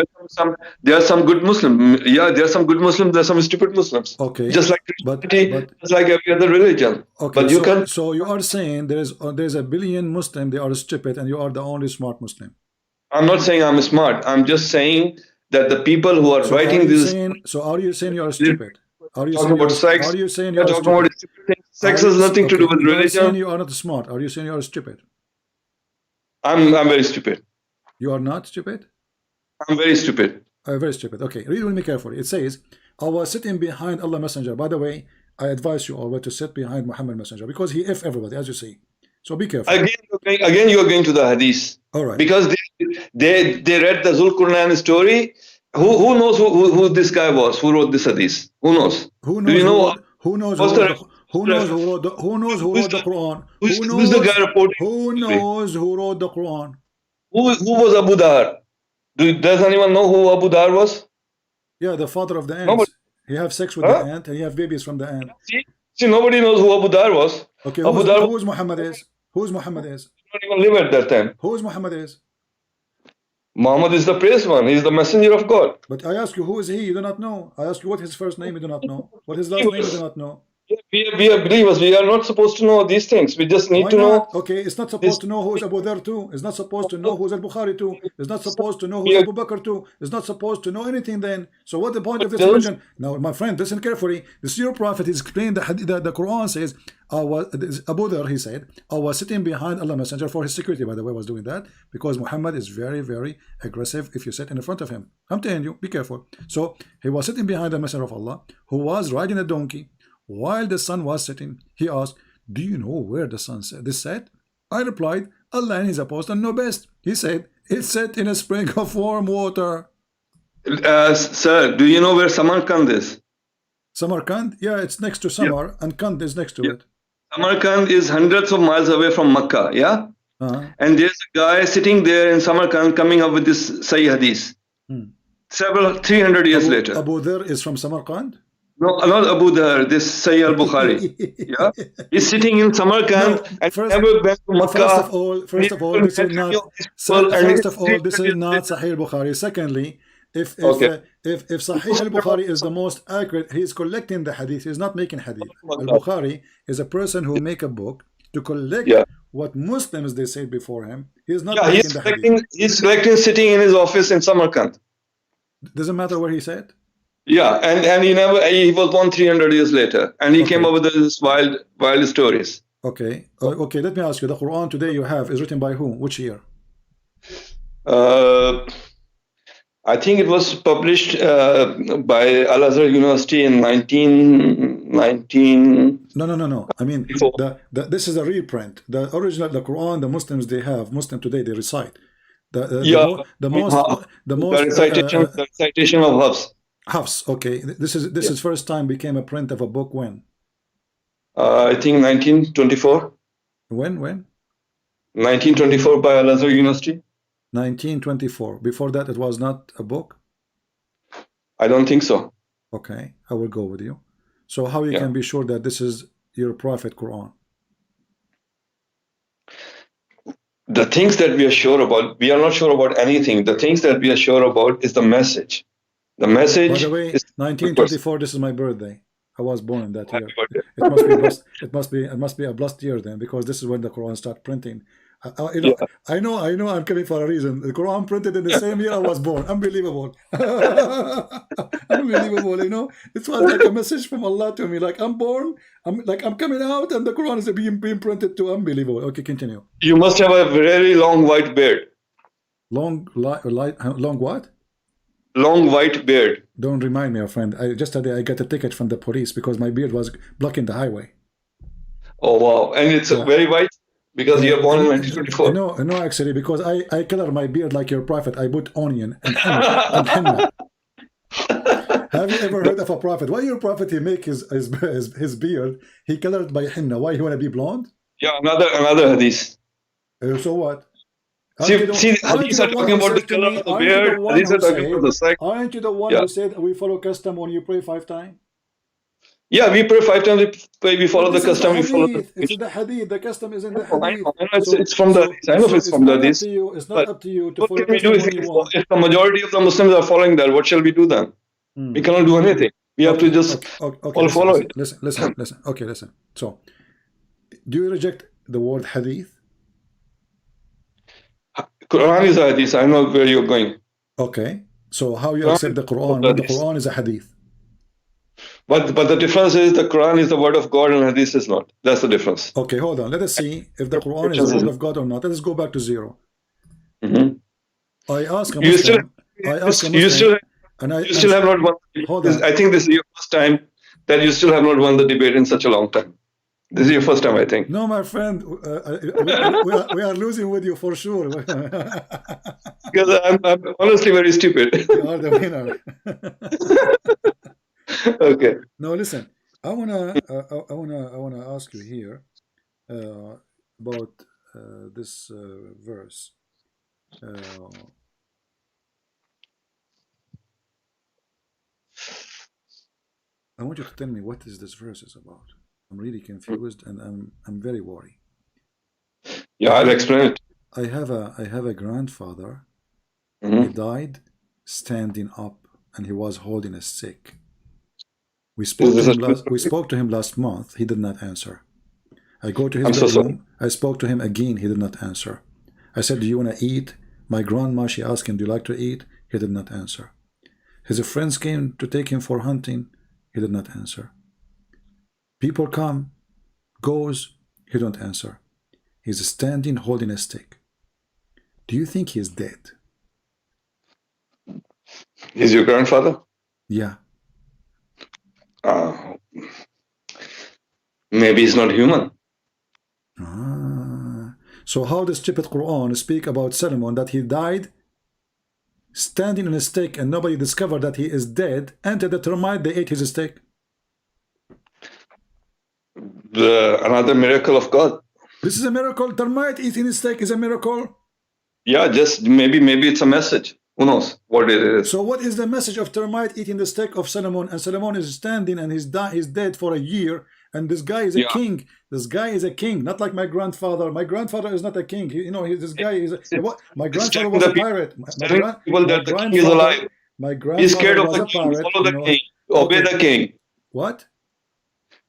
There are some good Muslims. Yeah, there are some good Muslims. There are some stupid Muslims. Okay, just like Christianity, just like every other religion. Okay, but so you are saying there's a billion Muslims. They are stupid, and you are the only smart Muslim. I'm not saying I'm smart. I'm just saying that the people who are writing this, So are you saying you are stupid? Are you talking saying about sex, are you saying you they're are talking about stupid? stupid things. Sex has nothing to do with You are saying religion. you are not smart. Are you saying you are stupid? I'm very stupid. You are not stupid? I'm very stupid. Very stupid. Okay, read with me carefully. It says, I was sitting behind Allah Messenger. By the way, I advise you all to sit behind Muhammad Messenger because he F everybody, as you see. So be careful. Again, you're going to the Hadith. All right. Because they read the Zulqarnain story. Who knows who this guy was? Who wrote this Hadith? Who knows? Who knows? Do you know? Who knows who wrote the Quran? Who's the guy reporting? Who knows who wrote the Quran? Who was Abu Dhar? Does anyone know who Abu Dhar was? Yeah, the father of the ants. Nobody. He have sex with the ant and he have babies from the ant. See, nobody knows who Abu Dhar was. Okay, who's Muhammad is? Who's Muhammad is? He didn't even live at that time. Who's Muhammad is? Muhammad is the praised one. He's the messenger of God. But I ask you, who is he? You do not know. I ask you what his first name, you do not know. What his last name, you do not know. We are believers. We are not supposed to know these things. We just need to know. Okay, it's not supposed to know who is Abu Dhar too. It's not supposed to know who is Al-Bukhari too. It's not supposed to know who is Abu Bakr too. It's not supposed to know anything then. So what's the point of this religion? Now, my friend, listen carefully. This your prophet is explained the Quran says, Abu Dhar, he said, I was sitting behind Allah Messenger for his security, by the way, was doing that because Muhammad is very, very aggressive if you sit in front of him. I'm telling you, be careful. So he was sitting behind the Messenger of Allah who was riding a donkey. While the sun was setting, he asked, do you know where the sun set? This set? I replied, Allah and his apostle know best. He said, it set in a spring of warm water. Sir, do you know where Samarkand is? Samarkand? Yeah, it's next to Samar, and Kand is next to it. Samarkand is hundreds of miles away from Makkah, yeah? And there's a guy sitting there in Samarkand coming up with this Sahih Hadith. 300 years later. Abu Dhar is from Samarkand? No, not Abu Dhar, this Sahih al-Bukhari. Yeah? He's sitting in Samarkand and never been to Makkah. First of all, this is not Sahih al-Bukhari. Secondly, if Sahih al-Bukhari is the most accurate, he is collecting the hadith. He is not making hadith. Al-Bukhari is a person who make a book to collect what Muslims they said before him. He is not making the hadith. He's collecting sitting in his office in Samarkand. Doesn't matter where he said. Yeah, and he was born 300 years later, and he came up with this wild stories. Okay, let me ask you, the Quran today you have is written by whom? Which year? I think it was published by Al-Azhar University in 1919. No. I mean, this is a reprint. The original, the Quran, the Muslims they have, Muslim today they recite. The recitation of Hafs. Hafs, okay. This is first time became a print of a book when? I think 1924. When? 1924 by Al-Azhar University. 1924. Before that, it was not a book? I don't think so. Okay, I will go with you. So how you can be sure that this is your prophet Quran? The things that we are sure about, we are not sure about anything. The things that we are sure about is the message. The message. By the way, 1924. This is my birthday. I was born in that year. It must be a blessed year then, because this is when the Quran started printing. I know. I'm coming for a reason. The Quran printed in the same year I was born. Unbelievable. Unbelievable. You know, it was like a message from Allah to me. Like I'm born. I'm coming out, and the Quran is being printed too. Unbelievable. Okay, continue. You must have a very long white beard. Long what? Long white beard. Don't remind me, friend. I got a ticket from the police because my beard was blocking the highway. Oh wow! And it's very white because you're born in 1924. No, actually, because I color my beard like your prophet. I put onion and henna. Have you ever heard of a prophet? Why your prophet he make his beard? He colored by henna. Why he wanna be blonde? Yeah, another hadith. So what? See, these are talking about the color of the beard. These are talking about the sex. Aren't you the one who said we follow custom when you pray 5 times? Yeah, we pray 5 times. We follow the custom. It's in the hadith. The custom is in the hadith. It's from the. I know it's from the hadith. It's not up to you to follow. What can we do if the majority of the Muslims are following that? What shall we do then? We cannot do anything. We have to just all follow it. Listen. Okay, listen. So, do you reject the word hadith? Quran is a hadith. I know where you're going. Okay. So how you Quran accept the is Quran a when the hadith. Quran is a hadith? But the difference is the Quran is the word of God and hadith is not. That's the difference. Okay, hold on. Let us see if the Quran is the word of God or not. Let us go back to zero. I ask a You still, Muslim. I ask a you still, Muslim, and you still have not won. hold on. I think this is your first time that you still have not won the debate in such a long time. This is your first time, I think. No, my friend, we are losing with you for sure. Because I'm honestly very stupid. You are the winner. Okay. No, listen. I wanna ask you here about this verse. I want you to tell me what is this verse is about. I'm really confused and I'm very worried. Yeah, I'll explain it. I have a grandfather. Mm-hmm. He died standing up and he was holding a stick. We spoke to him last month. He did not answer. I go to his bedroom. I spoke to him again. He did not answer. I said, "Do you want to eat?" My grandma, she asked him, "Do you like to eat?" He did not answer. His friends came to take him for hunting. He did not answer. People come, goes, he don't answer. He's standing holding a stick. Do you think he's dead? He's your grandfather? Yeah. Maybe he's not human. So how does stupid Quran speak about Solomon that he died standing on a stick and nobody discovered that he is dead, and the termite, they ate his stick? Another miracle of God. This is a miracle. Termite eating his steak is a miracle. Yeah, just maybe it's a message. Who knows what it is? So what is the message of termite eating the steak of Solomon, and Solomon is standing and he's dead for a year, and this guy is a king. This guy is a king, not like my grandfather. My grandfather is not a king. This guy is my grandfather was a pirate. My grandfather was a pirate. Follow the king. Obey the king. What?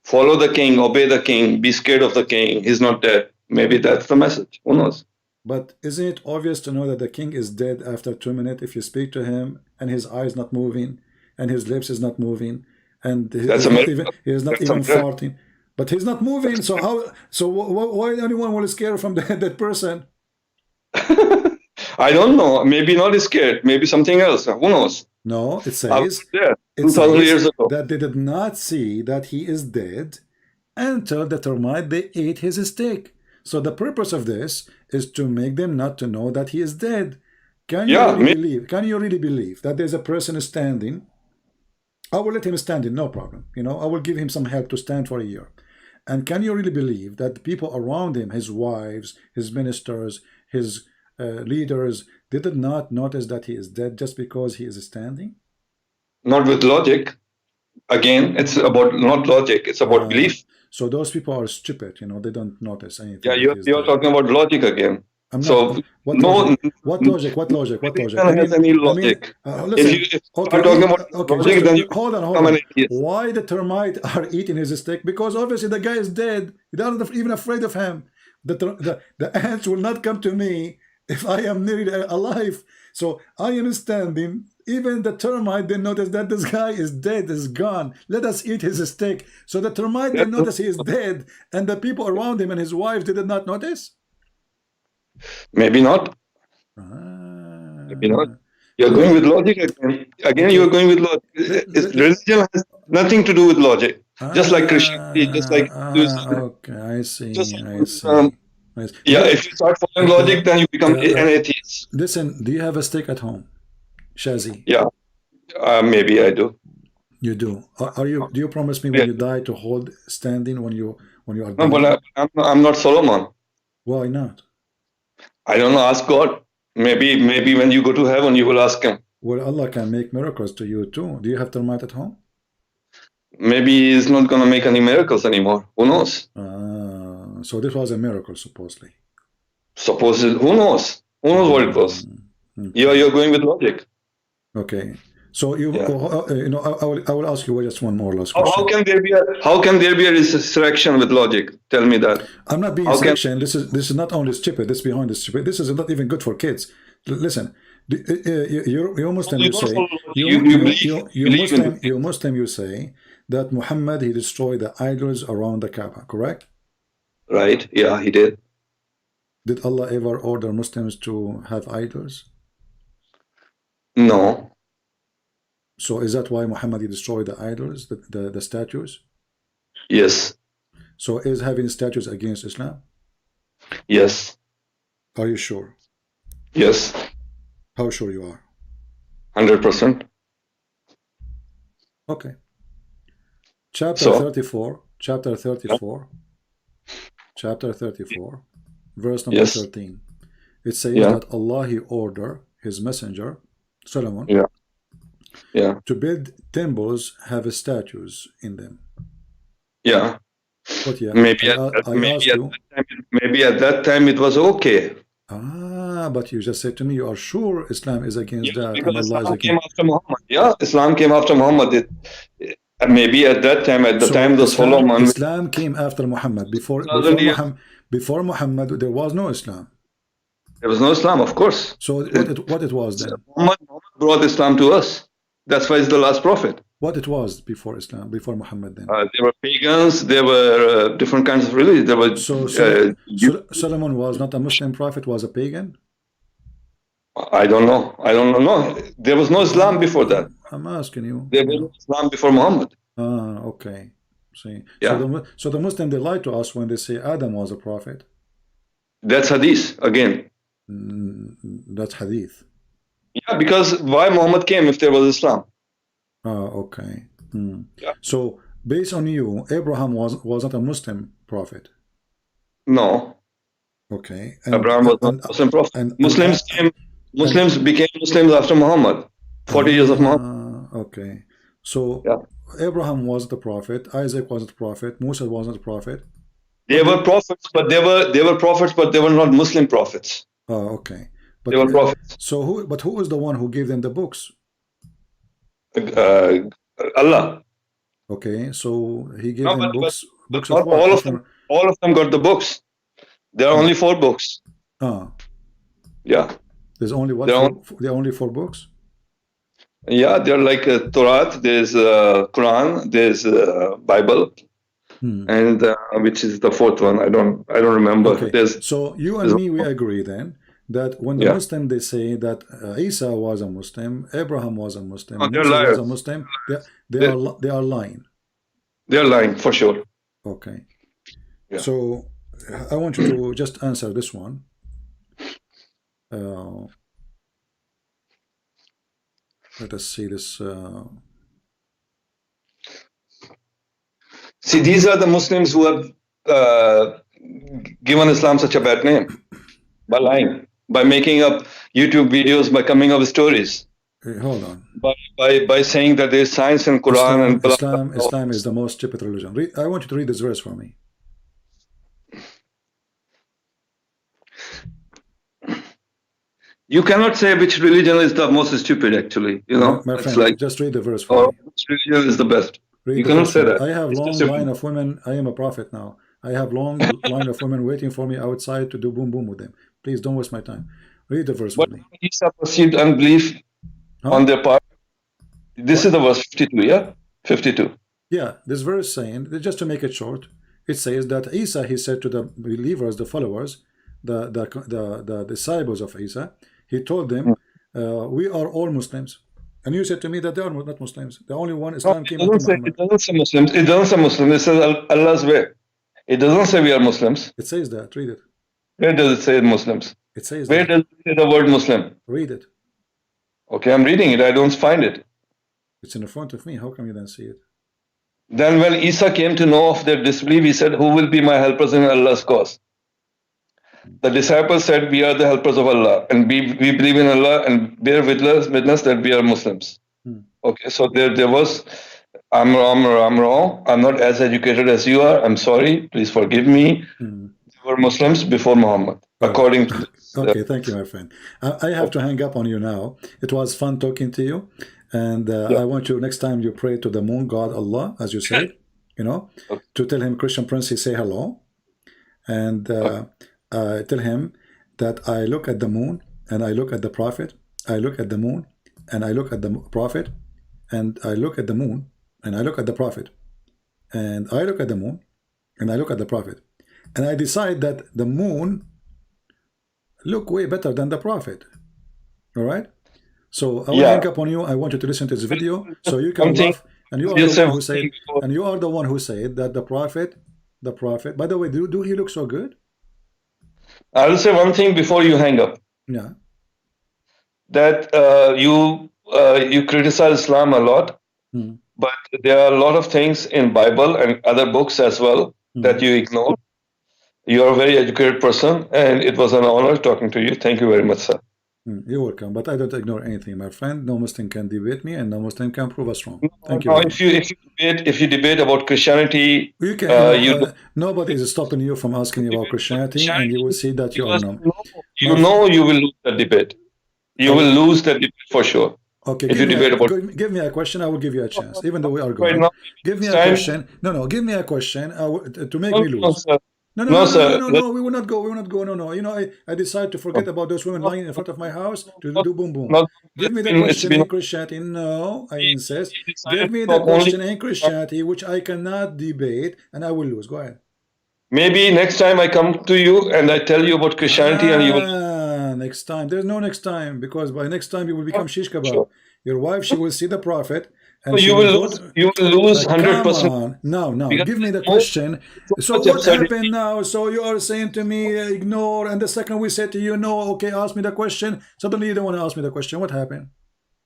Follow the king. Obey the king. Be scared of the king. He's not dead. Maybe that's the message. Who knows? But isn't it obvious to know that the king is dead after 2 minutes if you speak to him and his eyes not moving and his lips is not moving and he is not even farting, but he's not moving? So how? So why anyone will scare from that person? I don't know. Maybe not scared. Maybe something else. Who knows? No, it says, 2,000 years ago that they did not see that he is dead until the termite they ate his steak. So the purpose of this is to make them not to know that he is dead. Can you really believe that there's a person standing? I will let him stand in, no problem. I will give him some help to stand for a year. And can you really believe that the people around him, his wives, his ministers, his leaders, they did not notice that he is dead just because he is standing? Not with logic. Again, it's about not logic. It's about belief. So those people are stupid, they don't notice anything. Yeah, you're talking about logic again. What logic? What logic? Has any logic. Listen, logic, then hold on. Why the termite are eating his steak? Because obviously the guy is dead. They're not even afraid of him. The ants will not come to me if I am nearly alive. So I am standing. Even the termite, they notice that this guy is dead, is gone. Let us eat his steak. So the termite, they notice he is dead, and the people around him and his wife, they did not notice? Maybe not. Maybe not. You're going with logic again. Again, you're going with logic. Religion has nothing to do with logic. Just like Christianity, just like... okay, I see. Yeah, if you start following logic, then you become an atheist. Listen, do you have a stick at home, Shazi? Yeah, maybe I do. You do. Do you promise me when you die to hold standing when you are dying? No, but I'm not Solomon. Why not? I don't know. Ask God. Maybe when you go to heaven, you will ask him. Well, Allah can make miracles to you too. Do you have termite at home? Maybe he's not going to make any miracles anymore. Who knows? So this was a miracle, supposedly. Who knows? Who knows what it was? Okay. You're going with logic. Okay. So you, Yeah. you know, I will ask you just one more last How question. can there be a resurrection with logic? Tell me that. I'm not being How can- section. This is not only stupid. This behind is stupid. This is not even good for kids. Listen, you're Muslim. You don't say follow logic. you You believe in you Muslim. You say that Muhammad, he destroyed the idols around the Kaaba. Correct? right? Yeah, he did. Did Allah ever order Muslims to have idols? No. So is that why Muhammad, he destroyed the idols, the statues? Yes. So is having statues against Islam? Yes. Are you sure? Yes. How sure you are? 100%. Okay. Chapter So? 34, chapter 34, chapter 34, verse number Yes. 13. It says Yeah. that Allah, he ordered his messenger, Solomon, Yeah. Yeah. to build temples, have statues in them. Yeah. But yeah, Maybe at that time it was okay. But you just said to me, you are sure Islam is against that, and Because Allah is Islam came against. after Muhammad. Yeah, Islam came after Muhammad. Maybe at that time, at the time the Solomon. Islam came after Muhammad. Before Muhammad, there was no Islam. There was no Islam, of course. So what it was then? Muhammad brought Islam to us. That's why he's the last prophet. What it was before Islam, before Muhammad then? There were pagans, there were different kinds of religions. There were, Solomon was not a Muslim prophet, was a pagan? I don't know. No, there was no Islam before that. I'm asking you. There was no Islam before Muhammad. Okay. See. Yeah. So the Muslim, they lie to us when they say Adam was a prophet. That's Hadith again. That's Hadith. Yeah, because why Muhammad came if there was Islam? Okay. Yeah. So based on you, Abraham was not a Muslim prophet. No. Okay. Abraham was not a Muslim prophet. Muslims became Muslims after Muhammad. 40 years of Muhammad. Okay. So yeah. Abraham was the prophet. Isaac was the prophet. Musa was not the prophet. They were prophets, but they were not Muslim prophets. Okay. But they were prophets. So who is the one who gave them the books? Allah. Okay, so he gave them books. Books of all of them. All of them got the books. There are only 4 books. Yeah. There's only what? There are only 4 books. Yeah, they're like Torah. There's Quran. There's Bible. And which is the 4th one? I don't remember. Okay. So you and me, we agree then that when the Muslim, they say that Isa was a Muslim, Abraham was a Muslim, Musa was a Muslim, they are lying. They are lying for sure. Okay. Yeah. So I want you to just answer this one. Let us see this. See, these are the Muslims who have given Islam such a bad name by lying, by making up YouTube videos, by coming up with stories. Hold on. By saying that there is science in Quran Islam is the most stupid religion. I want you to read this verse for me. You cannot say which religion is the most stupid. Actually, you know, my friend, just read the verse for me. Which religion is the best? You cannot say that. I have long line of women. I am a prophet now. I have long line of women waiting for me outside to do boom boom with them. Please don't waste my time. Read the verse for me. Isa perceived unbelief on their part. This is the verse 52, yeah? 52. Yeah, this verse saying, just to make it short, it says that Isa, he said to the believers, the followers, the disciples of Isa, he told them, we are all Muslims. And you said to me that they are not Muslims. The only one Islam came after Muhammad. It doesn't say Muslims. It doesn't say Muslims. It says Allah's way. It doesn't say we are Muslims. It says that. Read it. Where does it say Muslims? It says Where does it say the word Muslim? Read it. Okay, I'm reading it. I don't find it. It's in front of me. How come you don't see it? Then when Isa came to know of their disbelief, he said, who will be my helpers in Allah's cause? The disciples said, we are the helpers of Allah, and we believe in Allah and bear witness that we are Muslims. Okay, so there was, I'm wrong. I'm not as educated as you are. I'm sorry. Please forgive me. We were Muslims before Muhammad, according to this. Okay, thank you, my friend. I have to hang up on you now. It was fun talking to you. And I want you, next time you pray to the moon god Allah, as you said, you know, to tell him, Christian Prince, say hello. And tell him that I look at the moon, and I look at the prophet, I look at the moon, and I look at the prophet, and I look at the moon, and I look at the prophet, and I look at the moon, and I look at the prophet, and I decide that the moon look way better than the prophet. All right? So I will hang up on you. I want you to listen to this video so you can laugh. And you are the one who said, and you are the one who said that the prophet, by the way, do he look so good? I'll say one thing before you hang up. Yeah. That you criticize Islam a lot, but there are a lot of things in Bible and other books as well that you ignore. You are a very educated person, and it was an honor talking to you. Thank you very much, sir. You're welcome, but I don't ignore anything, my friend. No Muslim can debate me, and no Muslim can prove us wrong. Thank you. If you debate about Christianity, you can. Nobody is stopping you from asking about Christianity, and you will see that you are no. You will lose that debate. You will lose that debate for sure. Okay, give me a question. I will give you a chance, even though we are going. Give me a question. No, give me a question to make me lose. No, we will not go. We will not go. No. You know, I decided to forget about those women lying in front of my house to do boom boom. Give me the question in Christianity. No, I insist. Give me the question in Christianity, which I cannot debate, and I will lose. Go ahead. Maybe next time I come to you and I tell you about Christianity, and you will. Next time. There's no next time, because by next time you will become shish kebab. Sure. Your wife, she will see the prophet. And you will lose 100%. No. Give me the question. So what happened now? So you are saying to me, ignore, and the second we said to you, no, okay, ask me the question. Suddenly you don't want to ask me the question. What happened?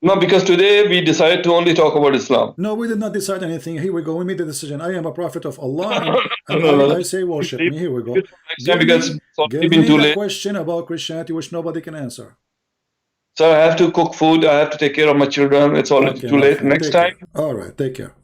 No, because today we decided to only talk about Islam. No, we did not decide anything. Here we go. We made the decision. I am a prophet of Allah, and I say worship me. Here we go. Give me the question about Christianity, which nobody can answer. So I have to cook food. I have to take care of my children. It's already too late. Next time. All right. Take care.